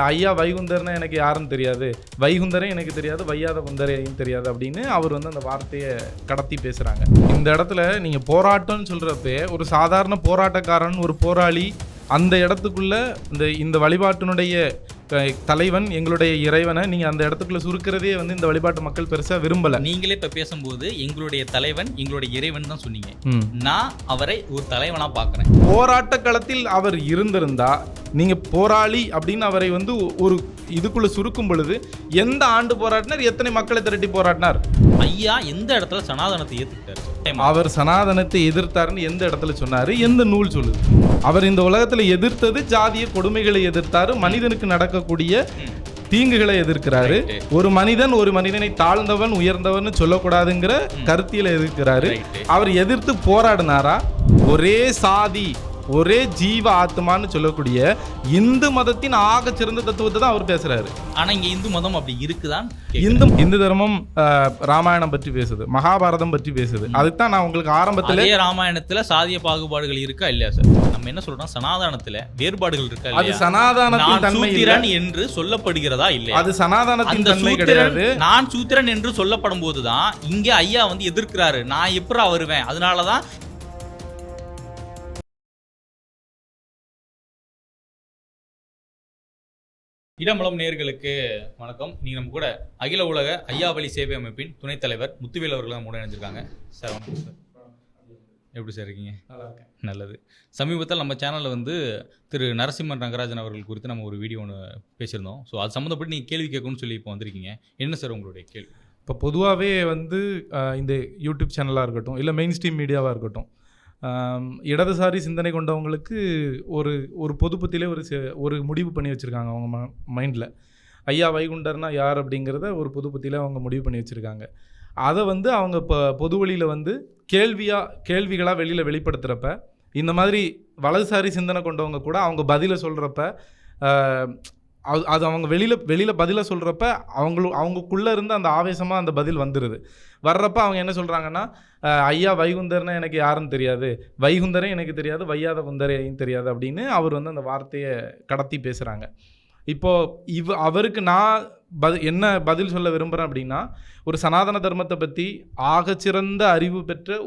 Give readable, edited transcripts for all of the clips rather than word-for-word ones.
ஐயா வைகுந்தர்னா எனக்கு யாருன்னு தெரியாது, வைகுந்தரே எனக்கு தெரியாது, வையாத குந்தரையும் தெரியாது அப்படின்னு அவர் வந்து அந்த வார்த்தையை கடத்தி பேசுகிறாங்க. இந்த இடத்துல நீங்கள் போராட்டம்னு சொல்கிறப்ப ஒரு சாதாரண போராட்டக்காரன், ஒரு போராளி, அந்த இடத்துக்குள்ள இந்த வழிபாட்டினுடைய தலைவன், எங்களுடைய இறைவனை நீங்கள் அந்த இடத்துக்குள்ள சுருக்கிறதே வந்து இந்த வழிபாட்டு மக்கள் பெருசாக விரும்பலை. நீங்களே இப்போ பேசும்போது எங்களுடைய தலைவன், எங்களுடைய இறைவன் தான் சொன்னீங்க. நான் அவரை ஒரு தலைவனா பார்க்குறேன். போராட்ட களத்தில் அவர் இருந்திருந்தா, நீங்கள் போராளி அப்படின்னு அவரை வந்து ஒரு இதுக்குள்ள சுருக்கும் பொழுது எந்த ஆண்டு போராட்டினார், எத்தனை மக்களை திரட்டி போராட்டினார்? ஐயா எந்த இடத்துல சனாதனத்தை ஏற்றுக்கிட்டார்? அவர் சனாதனத்தை எதிர்த்தாருன்னு எந்த இடத்துல சொன்னாரு? எந்த நூல் சொல்லுது? அவர் இந்த உலகத்துல எதிர்த்தது ஜாதிய கொடுமைகளை எதிர்த்தாரு, மனிதனுக்கு நடக்கக்கூடிய தீங்குகளை எதிர்க்கிறாரு. ஒரு மனிதனை தாழ்ந்தவன் உயர்ந்தவன் சொல்லக்கூடாதுங்கிற கருத்தியலை எதிர்க்கிறாரு. அவர் எதிர்த்து போராடினாரா? ஒரே சாதி, ஒரே ஜீவ ஆத்மான்னு சொல்லக்கூடிய இந்து மதத்தின் ஆக சிறந்த தத்துவத்தை தான் அவர் பேசுறாரு. ஆனா இங்க இந்து மதம் அப்படி இருக்குதான்? இந்து தர்மம் ராமாயணம் பற்றி பேசுது, மகாபாரதம் பற்றி பேசுது. அதுதான் நான் உங்களுக்கு ஆரம்பத்துல ராமாயணத்துல சாதிய பாகுபாடுகள் இருக்கா இல்லையா சார்? நம்ம என்ன சொல்றோம், சனாதனத்துல வேறுபாடுகள் இருக்கா? அது சனாதனத்தின் தன்மை என்று சொல்லப்படுகிறதா இல்லையா? அது சனாதனத்தின் தன்மை கிடையாது. நான் சூத்திரன் என்று சொல்லப்படும் போதுதான் இங்க ஐயா வந்து எதிர்க்கிறாரு. நான் எப்படா வருவேன்? அதனாலதான் இடமலம் நேயர்களுக்கு வணக்கம். நீங்க நம்ம கூட அகில உலக ஐயா வழி சேவை அமைப்பின் துணைத் தலைவர் முத்துவேல் அவர்கள் நம்ம கூட இணைஞ்சிருக்காங்க. சார் வணக்கம் சார். எப்படி சார் இருக்கீங்க? நல்லது. சமீபத்தில் நம்ம சேனலில் வந்து திரு நரசிம்மன் ரங்கராஜன் அவர்கள் குறித்து நம்ம ஒரு வீடியோ ஒன்று பேசியிருந்தோம். ஸோ அது சம்மந்தப்பட்டு நீங்கள் கேள்வி கேட்கணும்னு சொல்லி இப்போ வந்திருக்கீங்க. என்ன சார் உங்களுடைய கேள்வி? இப்போ பொதுவாகவே வந்து இந்த யூடியூப் சேனலாக இருக்கட்டும், இல்லை மெயின் ஸ்ட்ரீம் மீடியாவாக இருக்கட்டும், இடதுசாரி சிந்தனை கொண்டவங்களுக்கு ஒரு பொதுப்பத்திலே ஒரு முடிவு பண்ணி வச்சுருக்காங்க அவங்க மைண்டில். ஐயா வைகுண்டர்னா யார் அப்படிங்கிறத ஒரு பொதுப்பத்திலே அவங்க முடிவு பண்ணி வச்சுருக்காங்க. அதை வந்து அவங்க இப்போ பொது வழியில் வந்து கேள்விகளாக வெளிப்படுத்துகிறப்ப, இந்த மாதிரி வலதுசாரி சிந்தனை கொண்டவங்க கூட அவங்க பதிலை சொல்கிறப்ப, அது அவங்க வெளியில் பதிலை சொல்கிறப்ப அவங்களுக்குள்ளே இருந்து அந்த ஆவேசமாக அந்த பதில் வந்துடுது. வர்றப்ப அவங்க என்ன சொல்கிறாங்கன்னா, ஐயா வைகுந்தர்னா எனக்கு யாருன்னு தெரியாது, வைகுந்தரே எனக்கு தெரியாது, வையாத குந்தரையும் தெரியாது அப்படின்னு அவர் வந்து அந்த வார்த்தையை கடத்தி பேசுகிறாங்க. இப்போது அவருக்கு நான் என்ன பதில் சொல்ல விரும்புகிறேன் அப்படின்னா, ஒரு சனாதன தர்மத்தை பற்றி ஆகச்சிறந்த அறிவு பெற்ற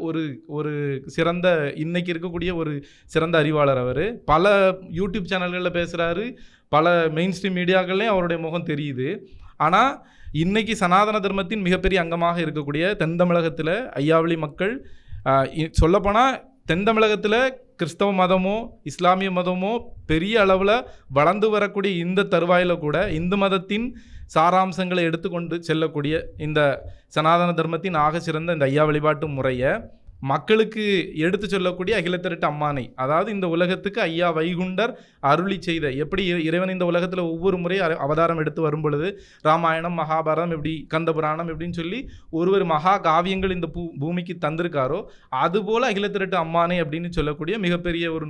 ஒரு சிறந்த, இன்னைக்கு இருக்கக்கூடிய ஒரு சிறந்த அறிவாளர் அவர். பல யூடியூப் சேனல்களில் பேசுகிறாரு, பல மெயின் ஸ்ட்ரீம் மீடியாக்கள்லேயும் அவருடைய முகம் தெரியுது. ஆனால் இன்னைக்கு சனாதன தர்மத்தின் மிகப்பெரிய அங்கமாக இருக்கக்கூடிய தென் தமிழகத்தில் ஐயாவளி மக்கள், சொல்லப்போனால் தென் தமிழகத்தில் கிறிஸ்தவ மதமோ இஸ்லாமிய மதமோ பெரிய அளவில் வளர்ந்து வரக்கூடிய இந்த தருவாயில் கூட இந்து மதத்தின் சாராம்சங்களை எடுத்துக்கொண்டு செல்லக்கூடிய இந்த சனாதன தர்மத்தின் ஆக சிறந்த இந்த ஐயா வழிபாட்டு முறையை மக்களுக்கு எடுத்து சொல்லக்கூடிய அகில திரட்டு அம்மானை, அதாவது இந்த உலகத்துக்கு ஐயா வைகுண்டர் அருளி செய்த, எப்படி இறைவன் இந்த உலகத்தில் ஒவ்வொரு முறையும் அவதாரம் எடுத்து வரும் பொழுது ராமாயணம் மகாபாரதம் எப்படி கந்த புராணம் எப்படின்னு சொல்லி ஒரு மகா காவியங்கள் இந்த பூமிக்கு தந்திருக்காரோ, அதுபோல் அகில திரட்டு அம்மானை அப்படின்னு சொல்லக்கூடிய மிகப்பெரிய ஒரு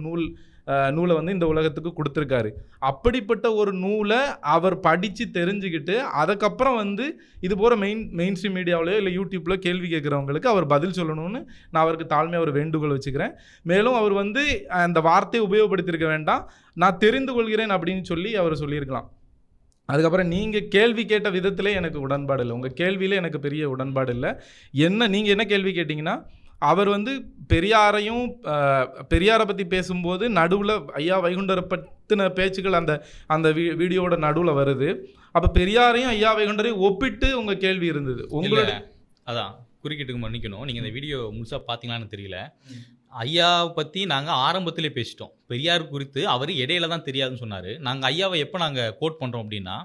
நூலை வந்து இந்த உலகத்துக்கு கொடுத்துருக்காரு. அப்படிப்பட்ட ஒரு நூலை அவர் படித்து தெரிஞ்சுக்கிட்டு அதுக்கப்புறம் வந்து இது போகிற மெயின் ஸ்ட்ரீம் மீடியாவிலையோ இல்லை யூடியூப்பில் கேள்வி கேட்குறவங்களுக்கு அவர் பதில் சொல்லணும்னு நான் அவருக்கு தாழ்மையாக ஒரு வேண்டுகோள் வச்சுக்கிறேன். மேலும் அவர் வந்து அந்த வார்த்தையை உபயோகப்படுத்தியிருக்க வேண்டாம், நான் தெரிந்து கொள்கிறேன் அப்படின்னு சொல்லி அவர் சொல்லியிருக்கலாம். அதுக்கப்புறம் நீங்கள் கேள்வி கேட்ட விதத்திலே எனக்கு உடன்பாடு இல்லை, உங்கள் கேள்வியில் எனக்கு பெரிய உடன்பாடு இல்லை. நீங்கள் என்ன கேள்வி கேட்டிங்கன்னா, அவர் வந்து பெரியாரை பற்றி பேசும்போது நடுவில் ஐயா வைகுண்டரை பற்றின பேச்சுக்கள் அந்த வீடியோவோட நடுவில் வருது. அப்போ பெரியாரையும் ஐயா வைகுண்டரையும் ஒப்பிட்டு உங்கள் கேள்வி இருந்தது. உங்களோட அதான் குறுக்கிட்டுக்கு மன்னிக்கணும், நீங்கள் இந்த வீடியோ முழுசாக பார்த்தீங்களான்னு தெரியல. ஐயாவை பற்றி நாங்கள் ஆரம்பத்திலே பேசிட்டோம். பெரியார் குறித்து அவர் இடையில தான் தெரியாதுன்னு சொன்னார். நாங்கள் ஐயாவை எப்போ நாங்கள் கோட் பண்ணுறோம் அப்படின்னா,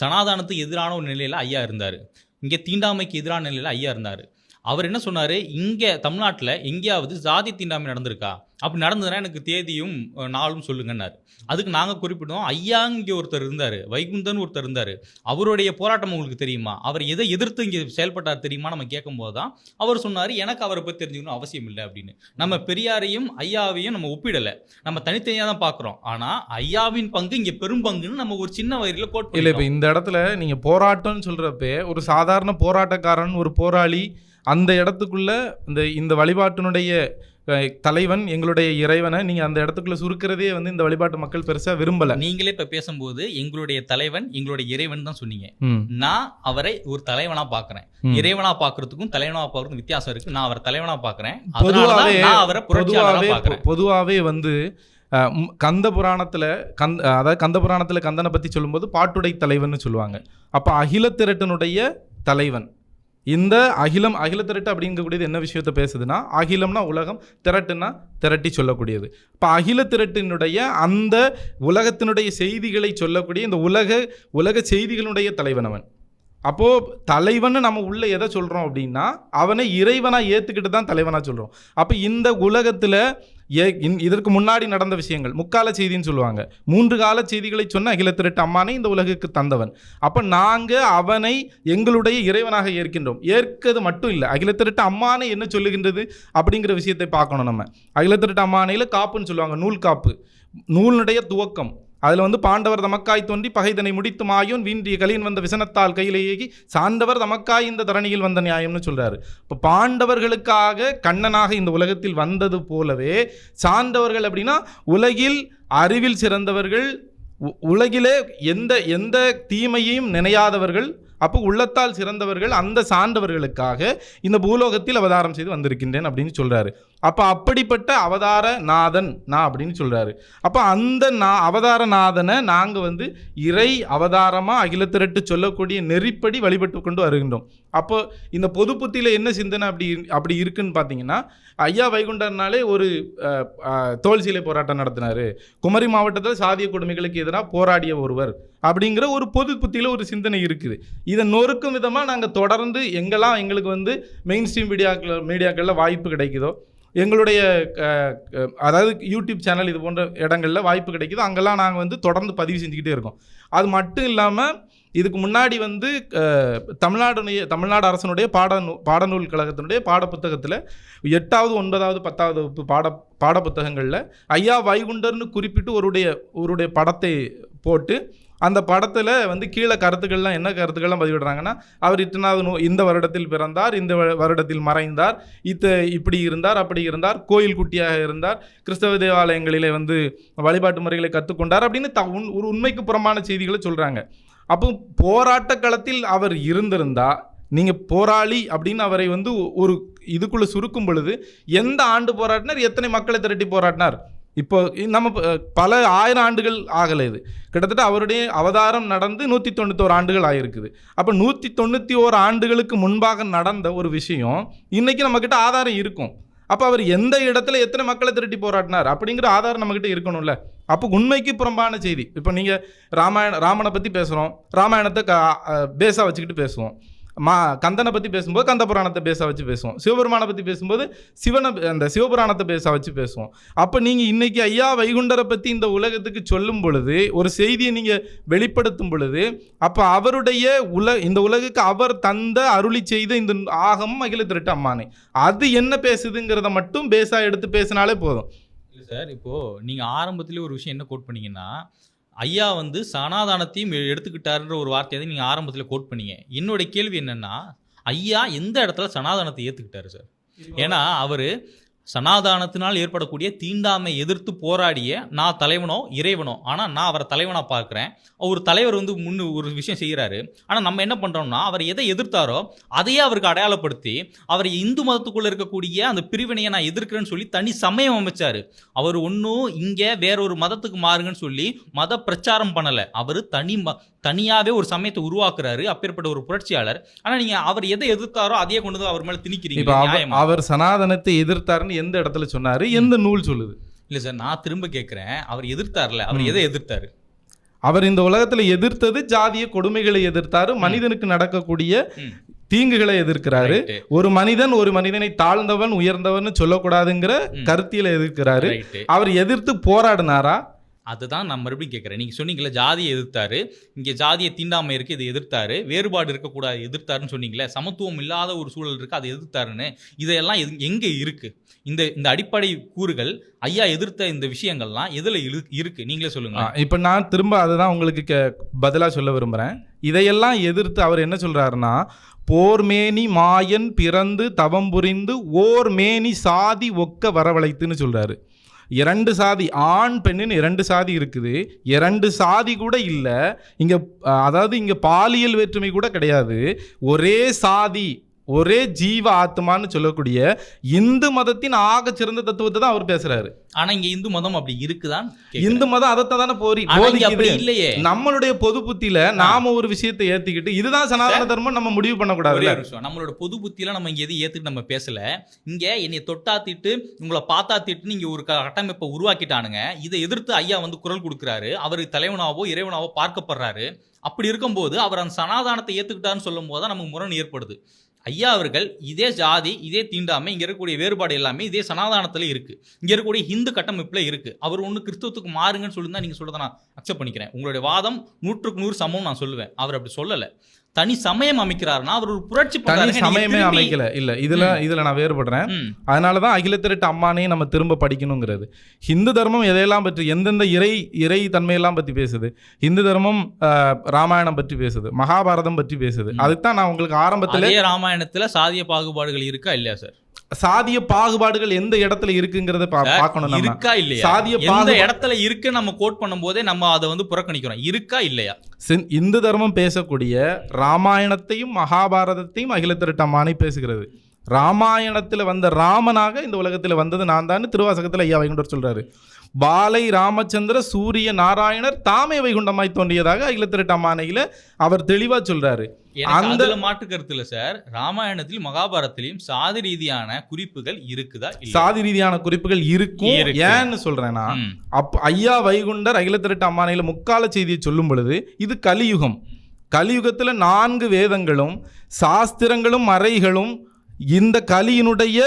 சனாதானத்துக்கு எதிரான ஒரு நிலையில் ஐயா இருந்தார், இங்கே தீண்டாமைக்கு எதிரான நிலையில் ஐயா இருந்தார். அவர் என்ன சொன்னார், இங்கே தமிழ்நாட்டில் எங்கேயாவது ஜாதி தீண்டாமை நடந்திருக்கா, அப்படி நடந்ததுன்னா எனக்கு தேதியும் நாளும் சொல்லுங்கன்னாரு. அதுக்கு நாங்கள் குறிப்பிட்டோம், ஐயா இங்கே ஒருத்தர் இருந்தார், வைகுந்தன் ஒருத்தர் இருந்தார், அவருடைய போராட்டம் உங்களுக்கு தெரியுமா, அவர் எதை எதிர்த்து இங்கே செயல்பட்டார் தெரியுமா நம்ம கேட்கும்போது தான் அவர் சொன்னார், எனக்கு அவரை பற்றி தெரிஞ்சுக்கணும் அவசியம் இல்லை அப்படின்னு. நம்ம பெரியாரையும் ஐயாவையும் நம்ம ஒப்பிடலை, நம்ம தனித்தனியாக தான் பார்க்குறோம். ஆனால் ஐயாவின் பங்கு இங்கே பெரும் பங்குன்னு நம்ம ஒரு சின்ன வயதில் கோட் இல்லை. இப்போ இந்த இடத்துல நீங்கள் போராட்டம்னு சொல்கிறப்ப ஒரு சாதாரண போராட்டக்காரன், ஒரு போராளி அந்த இடத்துக்குள்ள இந்த வழிபாட்டினுடைய தலைவன் எங்களுடைய இறைவனை நீங்கள் அந்த இடத்துக்குள்ள சுருக்கிறதே வந்து இந்த வழிபாட்டு மக்கள் பெருசாக விரும்பலை. நீங்களே இப்போ பேசும்போது எங்களுடைய தலைவன் எங்களுடைய இறைவன் தான் சொன்னீங்க. நான் அவரை ஒரு தலைவனா பார்க்குறேன். இறைவனா பார்க்கறதுக்கும் தலைவனா பார்க்கறதுக்கும் வித்தியாசம் இருக்கு. நான் அவரை தலைவனா பார்க்குறேன். பொதுவாகவே வந்து கந்த புராணத்தில் அதாவது கந்த புராணத்தில் கந்தனை பற்றி சொல்லும்போது பாட்டுடை தலைவன் சொல்லுவாங்க. அப்போ அகில திரட்டினுடைய தலைவன். இந்த அகில திரட்டு அப்படிங்கக்கூடியது என்ன விஷயத்த பேசுதுன்னா, அகிலம்னா உலகம், திரட்டுனா திரட்டி சொல்லக்கூடியது. இப்போ அகில திரட்டினுடைய அந்த உலகத்தினுடைய செய்திகளை சொல்லக்கூடிய இந்த உலக செய்திகளுடைய தலைவன் அவன். அப்போது தலைவன் நம்ம உள்ள எதை சொல்கிறோம் அப்படின்னா, அவனை இறைவனாக ஏற்றுக்கிட்டு தான் தலைவனாக சொல்கிறோம். அப்போ இந்த உலகத்தில் இதற்கு முன்னாடி நடந்த விஷயங்கள் முக்கால செய்தின்னு சொல்லுவாங்க. 3 கால செய்திகளை சொன்ன அகில திரட்டு அம்மானை இந்த உலகுக்கு தந்தவன். அப்போ நாங்கள் அவனை எங்களுடைய இறைவனாக ஏற்கின்றோம். ஏற்கிறது மட்டும் இல்லை, அகில திரட்டு அம்மானை என்ன சொல்லுகின்றது அப்படிங்கிற விஷயத்தை பார்க்கணும். நம்ம அகில திரட்டு அம்மானையில் காப்புன்னு சொல்லுவாங்க, நூல் காப்பு, நூலினுடைய துவக்கம். அதில் வந்து பாண்டவர் தமக்காய் தோன்றி பகைதனை முடித்து மாயோன் வீண்டிய கலியன் வந்த விசனத்தால் கையிலே ஏகி சாண்டவர் தமக்காய் இந்த தரணியில் வந்த நியாயம்னு சொல்றாரு. இப்போ பாண்டவர்களுக்காக கண்ணனாக இந்த உலகத்தில் வந்தது போலவே சாண்டவர்கள் அப்படின்னா உலகில் அறிவில் சிறந்தவர்கள், உலகிலே எந்த தீமையையும் நினையாதவர்கள், அப்போ உள்ளத்தால் சிறந்தவர்கள், அந்த சார்ந்தவர்களுக்காக இந்த பூலோகத்தில் அவதாரம் செய்து வந்திருக்கின்றேன் அப்படின்னு சொல்றாரு. அப்போ அப்படிப்பட்ட அவதார நாதன் நான் அப்படின்னு சொல்றாரு. அப்போ அந்த அவதார நாதனை நாங்கள் வந்து இறை அவதாரமாக அகில திரட்டு சொல்லக்கூடிய நெறிப்படி வழிபட்டு கொண்டு வருகின்றோம். அப்போ இந்த பொது புத்தியில் என்ன சிந்தனை அப்படி இருக்குன்னு பார்த்தீங்கன்னா, ஐயா வைகுண்டர்னாலே ஒரு தோல் சீலை போராட்டம் நடத்தினார், குமரி மாவட்டத்தில் சாதிய கொடுமைகளுக்கு எதிராக போராடிய ஒருவர் அப்படிங்கிற ஒரு பொது புத்தியில் ஒரு சிந்தனை இருக்குது. இதை நொறுக்கும் விதமாக நாங்கள் தொடர்ந்து எங்களுக்கு வந்து மெயின் ஸ்ட்ரீம் மீடியாக்களில் வாய்ப்பு கிடைக்குதோ, எங்களுடைய அதாவது யூடியூப் சேனல் இது போன்ற இடங்களில் வாய்ப்பு கிடைக்குதோ அங்கெல்லாம் நாங்கள் வந்து தொடர்ந்து பதிவு செஞ்சுக்கிட்டே இருக்கோம். அது மட்டும் இல்லாமல் இதுக்கு முன்னாடி வந்து தமிழ்நாடு அரசனுடைய பாடநூல் கழகத்தினுடைய பாடப்புத்தகத்தில் 8வது 9வது 10வது வகுப்பு பாடப்புத்தகங்களில் ஐயா வைகுண்டர்னு குறிப்பிட்டு ஒருடைய படத்தை போட்டு அந்த படத்தில் வந்து கீழே கருத்துக்கள்லாம் என்ன கருத்துக்கள்லாம் பதிவிடுறாங்கன்னா, அவர் இந்த வருடத்தில் பிறந்தார், இந்த வருடத்தில் மறைந்தார், இப்படி இருந்தார், அப்படி இருந்தார், கோயில் குட்டியாக இருந்தார், கிறிஸ்தவ தேவாலயங்களிலே வந்து வழிபாட்டு முறைகளை கற்றுக்கொண்டார் அப்படின்னு ஒரு உண்மைக்கு புறம்பான செய்திகளை சொல்கிறாங்க. அப்போ போராட்ட களத்தில் அவர் இருந்திருந்தா, நீங்கள் போராளி அப்படின்னு அவரை வந்து ஒரு இதுக்குள்ளே சுருக்கும் பொழுது எந்த ஆண்டு போராட்டினார், எத்தனை மக்களை திரட்டி போராட்டினார்? இப்போ நம்ம பல 1000 ஆண்டுகள் ஆகலை. இது கிட்டத்தட்ட அவருடைய அவதாரம் நடந்து 191 ஆண்டுகள் ஆகிருக்குது. அப்போ 191 ஆண்டுகளுக்கு முன்பாக நடந்த ஒரு விஷயம் இன்றைக்கி நம்மக்கிட்ட ஆதாரம் இருக்கும். அப்போ அவர் எந்த இடத்துல எத்தனை மக்களை திரட்டி போராட்டினார் அப்படிங்கிற ஆதாரம் நம்மக்கிட்ட இருக்கணும்ல. அப்போ உண்மைக்கு புறம்பான செய்தி. இப்போ நீங்கள் ராமனை பற்றி பேசுகிறோம், ராமாயணத்தை பேஸாக வச்சுக்கிட்டு பேசுவோம். கந்தனை பற்றி பேசும்போது கந்த புராணத்தை பேச வச்சு பேசுவோம். சிவபெருமானை பற்றி பேசும்போது அந்த சிவபுராணத்தை பேச வச்சு பேசுவோம். அப்போ நீங்கள் இன்றைக்கி ஐயா வைகுண்டரை பற்றி இந்த உலகத்துக்கு சொல்லும் பொழுது, ஒரு செய்தியை நீங்கள் வெளிப்படுத்தும் பொழுது, அப்போ அவருடைய இந்த உலகுக்கு அவர் தந்த அருளி செய்த இந்த ஆகமம் அகில திரட்டு அம்மானை, அது என்ன பேசுதுங்கிறத மட்டும் பேஸாக எடுத்து பேசினாலே போதும். இல்லை சார், இப்போது நீங்கள் ஆரம்பத்திலே ஒரு விஷயம் என்ன கோட் பண்ணீங்கன்னா, ஐயா வந்து சனாதானத்தையும் எடுத்துக்கிட்டாருன்ற ஒரு வார்த்தையை நீங்கள் ஆரம்பத்தில் கோட் பண்ணீங்க. என்னுடைய கேள்வி என்னென்னா, ஐயா எந்த இடத்துல சனாதானத்தை ஏற்றுக்கிட்டாரு சார்? ஏன்னா அவர் சனாதானத்தினால் ஏற்படக்கூடிய தீண்டாமை எதிர்த்து போராடிய நான் தலைவனோ இறைவனோ, ஆனால் நான் அவரை தலைவனாக பார்க்குறேன். ஒரு தலைவர் வந்து ஒரு விஷயம் செய்கிறாரு, ஆனால் நம்ம என்ன பண்ணுறோம்னா அவர் எதை எதிர்த்தாரோ அதையே அவருக்கு அடையாளப்படுத்தி அவர் இந்து மதத்துக்குள்ளே இருக்கக்கூடிய அந்த பிரிவினையை நான் எதிர்க்கிறேன்னு சொல்லி தனி சமயம் அமைச்சார். அவர் ஒன்றும் இங்கே வேற ஒரு மதத்துக்கு மாறுங்கன்னு சொல்லி மத பிரச்சாரம் பண்ணலை. அவர் தனியாகவே ஒரு சமயத்தை உருவாக்குறாரு. அப்பேற்பட்ட ஒரு புரட்சியாளர். ஆனால் நீங்கள் அவர் எதை எதிர்த்தாரோ அதையே கொண்டு வந்து அவர் மேலே திணிக்கிறீங்க. அவர் சனாதனத்தை எதிர்த்தாருன்னு எந்த இடத்துல சொன்னாரு, எந்த நூல் சொல்லுது? இல்லை சார், நான் திரும்ப கேட்குறேன், அவர் எதிர்த்தார்ல, அவர் எதை எதிர்த்தாரு? அவர் இந்த உலகத்தில் எதிர்த்தது ஜாதிய கொடுமைகளை எதிர்த்தாரு, மனிதனுக்கு நடக்கக்கூடிய தீங்குகளை எதிர்க்கிறாரு. ஒரு மனிதனை தாழ்ந்தவன் உயர்ந்தவன் சொல்லக்கூடாதுங்கிற கருத்தியலை எதிர்க்கிறாரு. அவர் எதிர்த்து போராடினாரா? அதுதான் நான் மறுபடியும் கேட்குறேன். நீங்கள் சொன்னீங்களே ஜாதியை எதிர்த்தாரு, இங்கே ஜாதியை தீண்டாமை இருக்குது, இதை எதிர்த்தாரு, வேறுபாடு இருக்கக்கூடாது எதிர்த்தாருன்னு சொன்னீங்களே, சமத்துவம் இல்லாத ஒரு சூழல் இருக்குது அதை எதிர்த்தாருன்னு. இதையெல்லாம் எங்கே இருக்குது? இந்த அடிப்படை கூறுகள் ஐயா எதிர்த்த இந்த விஷயங்கள்லாம் எதில் இருக்குது? நீங்களே சொல்லுங்கள். இப்போ நான் திரும்ப அதை தான் உங்களுக்கு பதிலாக சொல்ல விரும்புகிறேன். இதையெல்லாம் எதிர்த்து அவர் என்ன சொல்றாருன்னா, போர்மேனி மாயன் பிறந்து தவம் புரிந்து ஓர் மேனி சாதி ஒக்க வரவழைத்துன்னு சொல்றாரு. 2 சாதி, ஆண் பெண்ணுன்னு 2 சாதி இருக்குது. 2 சாதி கூட இல்லை இங்கே. அதாவது இங்கே பாலியல் வேற்றுமை கூட கிடையாது. ஒரே சாதி, ஒரே ஜீவ ஆத்மான்னு சொல்லக்கூடிய இந்து மதத்தின் ஆக சிறந்த தத்துவத்தை தான் அவர் பேசுறாரு. ஆனா இங்க இந்து மதம் அப்படி இருக்குதான்? இந்து மதம் அதைத்தான் தானே போதிக்குது. இல்லையே, நம்மளுடைய பொது புத்தியில நாம ஒரு விஷயத்தை ஏத்திக்கிட்டு இதுதான் சனாதன தர்மம் நம்ம முடிவு பண்ணக்கூடாது. நம்மளோட பொது புத்தியில நம்ம இங்க எது ஏத்துக்கிட்டு நம்ம பேசல. இங்க என்னை தொட்டா திட்டு, உங்களை பார்த்தா திட்டுன்னு இங்க ஒரு கட்டமைப்பை உருவாக்கிட்டானுங்க. இதை எதிர்த்து ஐயா வந்து குரல் கொடுக்கிறாரு. அவர் தலைவனாவோ இறைவனாவோ பார்க்கப்படுறாரு. அப்படி இருக்கும்போது அவர் அந்த சனாதானத்தை ஏத்துக்கிட்டாருன்னு சொல்லும் போது தான் நமக்கு முரண் ஏற்படுது. ஐயா அவர்கள் இதே ஜாதி, இதே தீண்டாமை, இங்கே இருக்கக்கூடிய வேறுபாடு எல்லாமே இதே சனாதானத்தில் இருக்குது, இங்கே இருக்கக்கூடிய ஹிந்து கட்டமைப்பில் இருக்குது. அவர் ஒன்று கிறிஸ்துவத்துக்கு மாறுங்கன்னு சொல்லி தான் நீங்கள் சொல்கிறத நான் அக்செப்ட் பண்ணிக்கிறேன். உங்களுடைய வாதம் 100க்கு 100 சமம் நான் சொல்லுவேன். அவர் அப்படி சொல்லலை. தனி சமயம் அமைக்கிறாருன்னா அவர் ஒரு புரட்சி சமயமே அமைக்கல. இல்ல இதுல நான் வேறுபடுறேன். அதனாலதான் அகில திரட்டு அம்மானே நம்ம திரும்ப படிக்கணுங்கிறது. ஹிந்து தர்மம் எதையெல்லாம் பற்றி, எந்தெந்த இறை தன்மையெல்லாம் பற்றி பேசுது. ஹிந்து தர்மம் ராமாயணம் பற்றி பேசுது, மகாபாரதம் பற்றி பேசுது. அதுதான் நான் உங்களுக்கு ஆரம்பத்துல ராமாயணத்துல சாதிய பாகுபாடுகள் இருக்கா இல்லையா சார்? சாதிய பாகுபாடுகள் எந்த இடத்துல இருக்குங்கிறத பார்க்கணும். இருக்கா இல்லையா? சாதிய இடத்துல இருக்கு நம்ம கோட் பண்ணும் போதே நம்ம அதை வந்து புறக்கணிக்கிறோம். இருக்கா இல்லையா? இந்து தர்மம் பேசக்கூடிய ராமாயணத்தையும் மகாபாரதத்தையும் அகில திரட்டு அம்மானை பேசுகிறது. ராமாயணத்தில் வந்த ராமனாக இந்த உலகத்தில் வந்தது நான் தான் திருவாசகத்தில் ஐயா வைகுண்டர் சொல்றாரு. பாலை ராமச்சந்திர சூரிய நாராயணர் தாமே வைகுண்டமாய் தோன்றியதாக அகில திரட்டு அம்மானையில அவர் தெளிவா சொல்றாரு. அந்த மாற்று கருத்து இல்ல சார். ராமாயணத்திலும் மகாபாரதத்திலும் சாதி ரீதியான குறிப்புகள் இருக்குதா? சாதி ரீதியான குறிப்புகள் இருக்கும். ஏன்னு சொல்றேன்னா, ஐயா வைகுண்டர் அகில திரட்டு அம்மானையில முக்கால செய்தியை சொல்லும் பொழுது இது கலியுகம். கலியுகத்துல 4 வேதங்களும் சாஸ்திரங்களும் மறைகளும் இந்த கலியினுடைய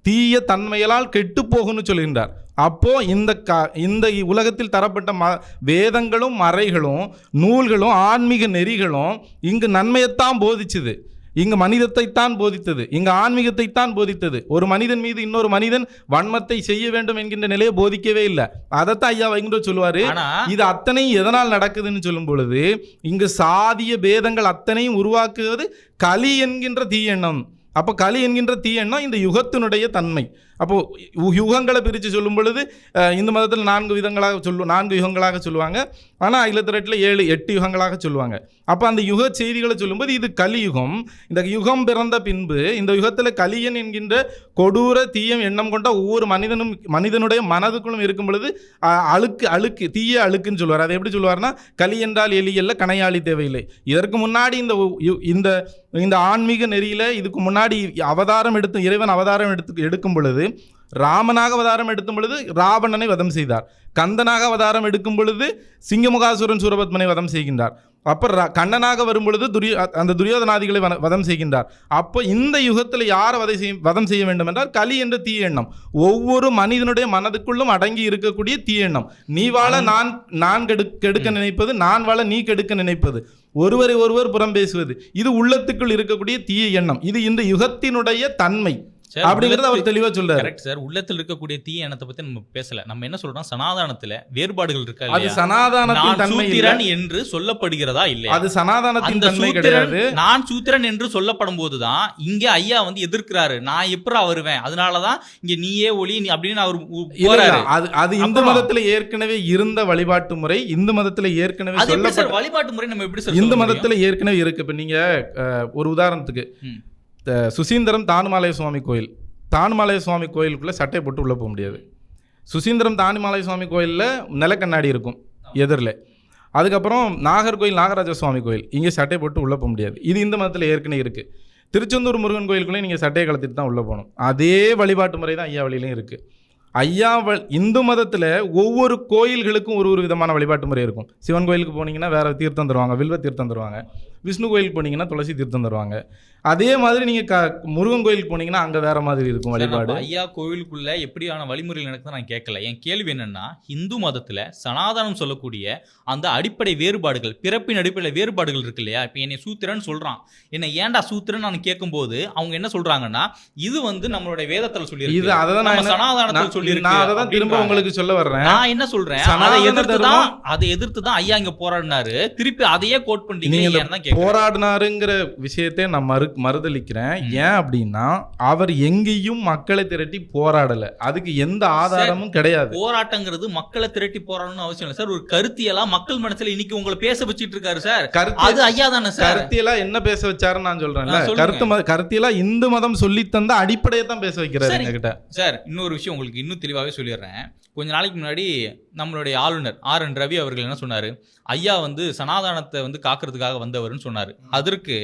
தீய தன்மைகளால் கெட்டு போகும்னு சொல்கின்றார். அப்போ இந்த உலகத்தில் தரப்பட்ட வேதங்களும் மறைகளும் நூல்களும் ஆன்மீக நெறிகளும் இங்கு நன்மையைத்தான் போதிச்சுது, இங்கு மனிதத்தைத்தான் போதித்தது, இங்கு ஆன்மீகத்தைத்தான் போதித்தது. ஒரு மனிதன் மீது இன்னொரு மனிதன் வன்மத்தை செய்ய வேண்டும் என்கின்ற நிலையை போதிக்கவே இல்லை. அதைத்தான் ஐயா வைகுண்டர் சொல்லுவாரு. இது அத்தனையும் எதனால் நடக்குதுன்னு சொல்லும் பொழுது இங்கு சாதிய பேதங்கள் அத்தனையும் உருவாக்குவது களி என்கின்ற தீயெண்ணம். அப்போ களி என்கின்ற தீயெண்ணம் இந்த யுகத்தினுடைய தன்மை. அப்போது யுகங்களை பிரித்து சொல்லும் பொழுது இந்து மதத்தில் 4 யுகங்களாக சொல்லுவாங்க. ஆனால் அகில திரட்டில் 7-8 யுகங்களாக சொல்லுவாங்க. அப்போ அந்த யுக செய்திகளை சொல்லும்போது இது கலியுகம். இந்த யுகம் பிறந்த பின்பு இந்த யுகத்தில் கலியன் என்கின்ற கொடூர தீய எண்ணம் கொண்ட ஒவ்வொரு மனிதனுடைய மனதுக்குள்ளும் இருக்கும் பொழுது அழுக்கு தீய அழுக்குன்னு சொல்லுவார். அதை எப்படி சொல்லுவார்னா, களி என்றால் எலி அல்ல, கணையாளி தேவையில்லை. இதற்கு முன்னாடி இந்த ஆன்மீக நெறியில் இதுக்கு முன்னாடி இறைவன் அவதாரம் எடுக்கும் பொழுது ராமனாக அவதாரம் எடுக்கும் பொழுது ராவணனை வதம் செய்தார். கந்தனாக அவதாரம் எடுக்கும் பொழுது சிங்கமுகாசுரன் சூரபத்மனை வதம் செய்கின்றார். அப்போ கண்ணனாக வரும் பொழுது அந்த துரியோதனாதிகளை வதம் செய்கின்றார். அப்போ இந்த யுகத்தில் யார் வதம் செய்ய வேண்டும் என்றால் களி என்ற தீய எண்ணம் ஒவ்வொரு மனிதனுடைய மனதுக்குள்ளும் அடங்கி இருக்கக்கூடிய தீய எண்ணம். நீ வாழ நான் கெடுக்க நினைப்பது, நான் வாழ நீ கெடுக்க நினைப்பது, ஒருவரை ஒருவர் புறம் பேசுவது, இது உள்ளத்துக்குள் இருக்கக்கூடிய தீய எண்ணம். இது இந்த யுகத்தினுடைய தன்மை அப்படிங்கறது அவர் தெளிவா சொல்றாரு. Correct sir. உள்ளத்தில் இருக்கக்கூடிய தீய எண்ணத்தை பத்தி நம்ம பேசல. நம்ம என்ன சொல்றோம், சனாதானத்துல வேறுபாடுகள் இருக்கா? அது சனாதானத்தின் தன்மை என்று சொல்லப்படுகிறதா இல்லையா? அது சனாதானத்தின் தன்மை கிடையாது. நான் சூத்திரன் என்று சொல்லப்படும் போதுதான் இங்க ஐயா வந்து எதிர்க்கிறாரு. நான் எப்பரா வருவேன், அதனாலதான் இங்க நீயே ஒளி அப்படின்னு அவர் அது இந்து மதத்துல ஏற்கனவே இருந்த வழிபாட்டு முறை. இந்து மதத்துல ஏற்கனவே சொல்லப்பட்ட வழிபாட்டு முறை நம்ம எப்படி இந்து மதத்துல ஏற்கனவே இருக்கு. இப்ப நீங்க ஒரு உதாரணத்துக்கு சுசீந்திரம் தானுமாலய சுவாமி கோயில், தானுமாலய சுவாமி கோயிலுக்குள்ளே சட்டை போட்டு உள்ளே போக முடியாது. சுசீந்திரம் தானுமாலய சுவாமி கோயிலில் நிலக்கண்ணாடி இருக்கும் எதிரில். அதுக்கப்புறம் நாகர்கோயில் நாகராஜ சுவாமி கோயில், இங்கே சட்டை போட்டு உள்ளே போக முடியாது. இது இந்த மதத்தில் ஏற்கனவே இருக்குது. திருச்செந்தூர் முருகன் கோயிலுக்குள்ளே நீங்கள் சட்டையை கலத்திட்டு தான் உள்ளே போகணும். அதே வழிபாட்டு முறை தான் ஐயா வழியிலையும் இருக்குது. இந்து மதத்தில் ஒவ்வொரு கோயில்களுக்கும் ஒரு விதமான வழிபாட்டு முறை இருக்கும். சிவன் கோயிலுக்கு போனீங்கன்னா வேறு தீர்த்தம் தருவாங்க, வில்வ தீர்த்தம் தருவாங்க. விஷ்ணு கோயிலுக்கு போனீங்கன்னா துளசி தீர்த்தம் தருவாங்க. அதே மாதிரி நீங்கள் முருகன் கோயிலுக்கு போனீங்கன்னா அங்கே வேற மாதிரி இருக்கும் வழிபாடு. ஐயா கோவிலுக்குள்ள எப்படியான வழிமுறைகள் நடக்குது நான் கேட்கல. என் கேள்வி என்னன்னா, இந்து மதத்துல சனாதனம் சொல்லக்கூடிய அந்த அடிப்படை வேறுபாடுகள், பிறப்பின் அடிப்படையில் வேறுபாடுகள் இருக்கு இல்லையா? இப்போ என்னை சூத்திரன்னு சொல்றான், என்ன ஏன்டா சூத்திரன்னு நான் கேட்கும்போது அவங்க என்ன சொல்றாங்கன்னா, இது வந்து நம்மளுடைய வேதத்துல சொல்லி இது அதான் நான் சனாதனத்தில் சொல்லி நான் அதை தான் திரும்ப உங்களுக்கு சொல்ல வர்றேன். நான் என்ன சொல்றேன், அதை எதிர்த்து தான் ஐயா இங்க போராடினாரு. திருப்பி அதையே கோட் பண்ணீங்க. போராடினாருங்கிற விஷயத்தை நான் மறுதளிக்கிறேன். ஏன் அப்படின்னா அவர் எங்கேயும் மக்களை திரட்டி போராடல, அதுக்கு எந்த ஆதாரமும் கிடையாது. போராட்டங்கிறது மக்களை திரட்டி போராடணும்னு அவசியம் இல்லை சார். ஒரு கருத்தியலா மக்கள் மனசுல இன்னைக்கு உங்களை பேச வச்சிட்டு இருக்காரு சார். அது ஐயா தானே சார். கருத்தியலா என்ன பேச வச்சாருன்னு நான் சொல்றேன். கருத்தியலா இந்து மதம் சொல்லி தந்த அடிப்படையை தான் பேச வைக்கிறாரு எங்ககிட்ட. சார் இன்னொரு விஷயம் உங்களுக்கு இன்னும் தெளிவாகவே சொல்லிடுறேன். கொஞ்ச நாளைக்கு முன்னாடி நம்மளுடைய ஆளுநர் RN ரவி அவர்கள் என்ன சொன்னாரு, ஐயா வந்து சனாதனத்தை வந்து காக்கிறதுக்காக வந்தவர்னு சொன்னாரு. அதற்கு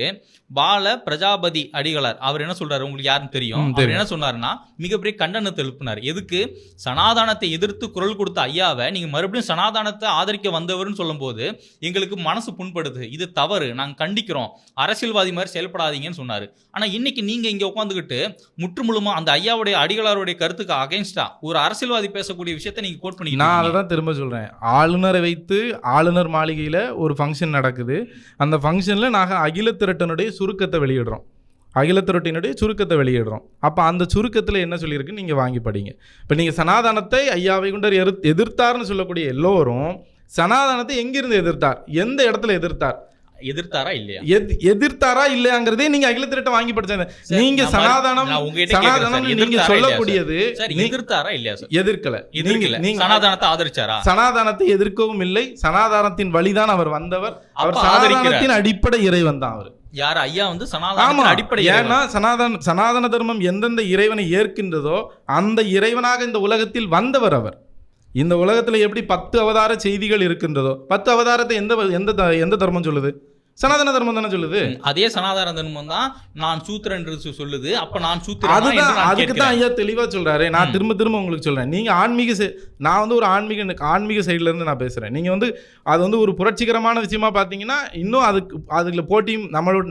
பால பிரஜாபதி அடிகளார் அவர் என்ன சொல்றாரு உங்களுக்கு யாருன்னு தெரியும். அவர் என்ன சொன்னாருன்னா, மிகப்பெரிய கண்டனத்தை எழுப்பினார். எதுக்கு? சனாதனத்தை எதிர்த்து குரல் கொடுத்த ஐயாவை நீங்க மறுபடியும் சனாதனத்தை ஆதரிக்க வந்தவர்னு சொல்லும் போது எங்களுக்கு மனசு புண்படுது, இது தவறு, நாங்க கண்டிக்கிறோம், அரசியல்வாதி மாதிரி செயல்படாதீங்கன்னு சொன்னாரு. ஆனா இன்னைக்கு நீங்க இங்க உட்காந்துக்கிட்டு முற்றுமுழுமா அந்த ஐயாவுடைய அடிகளாருடைய கருத்துக்கு அகைன்ஸ்டா ஒரு அரசியல்வாதி பேசக்கூடிய விஷயத்தை நீங்க கோட் பண்ணி. நான் அதை தான் திரும்ப சொல்றேன். ஆளுநரை வைத்து ஆளுநர் மாளிகையில ஒரு ஃபங்க்ஷன் நடக்குது. அந்த ஃபங்க்ஷன்ல நாங்கள் அகில திரட்டனுடைய சுருக்கத்தை வெளியிடுறோம். அப்போ அந்த சுருக்கத்தில் என்ன சொல்லியிருக்கு நீங்கள் வாங்கி படிங்க. இப்போ நீங்கள் சனாதனத்தை ஐயா வைகுண்டர் எதிர்த்தார்னு சொல்லக்கூடிய எல்லோரும் சனாதனத்தை எங்கிருந்து எதிர்த்தார், எந்த இடத்துல எதிர்த்தாரா இல்லையாங்கிறதே நீங்க அகில திரட்ட வாங்கி படிச்சாங்க. நீங்க சனாதனம் நீங்க சொல்லக்கூடியது எதிர்த்தாரா இல்லையா? எதிர்க்கல. சனாதனத்தை ஆதரிச்சாரா? சனாதனத்தை எதிர்க்கவும் இல்லை. சனாதனத்தின் வழிதான் அவர் வந்தவர். அவர் சனாதனத்தின் அடிப்படை இறைவன் தான். அவர் யார்? ஐயா வந்து சனாதன அடிப்படை. ஏன்னா சனாதன தர்மம் எந்தெந்த இறைவனை ஏற்கின்றதோ அந்த இறைவனாக இந்த உலகத்தில் வந்தவர் அவர். இந்த உலகத்தில் எப்படி 10 அவதார செய்திகள் இருக்கின்றதோ 10 அவதாரத்தை எந்த தர்மம் சொல்லுது? சனாதன தர்மம் தானே சொல்லுது. அதே சனாதன தர்மம் தான் நான் சூத்திரன் என்று சொல்லுது. அப்ப நான் சூத்திரன், அதுக்கு தான் ஐயா தெளிவா சொல்றாரு. நான் திரும்ப உங்களுக்கு சொல்றேன். நீங்க நான் வந்து ஒரு ஆன்மீக சைட்ல இருந்து நான் பேசுறேன். நீங்க வந்து அது வந்து ஒரு புரட்சிகரமான விஷயமா பாத்தீங்கன்னா இன்னும் அதுக்குள்ள போட்டியும்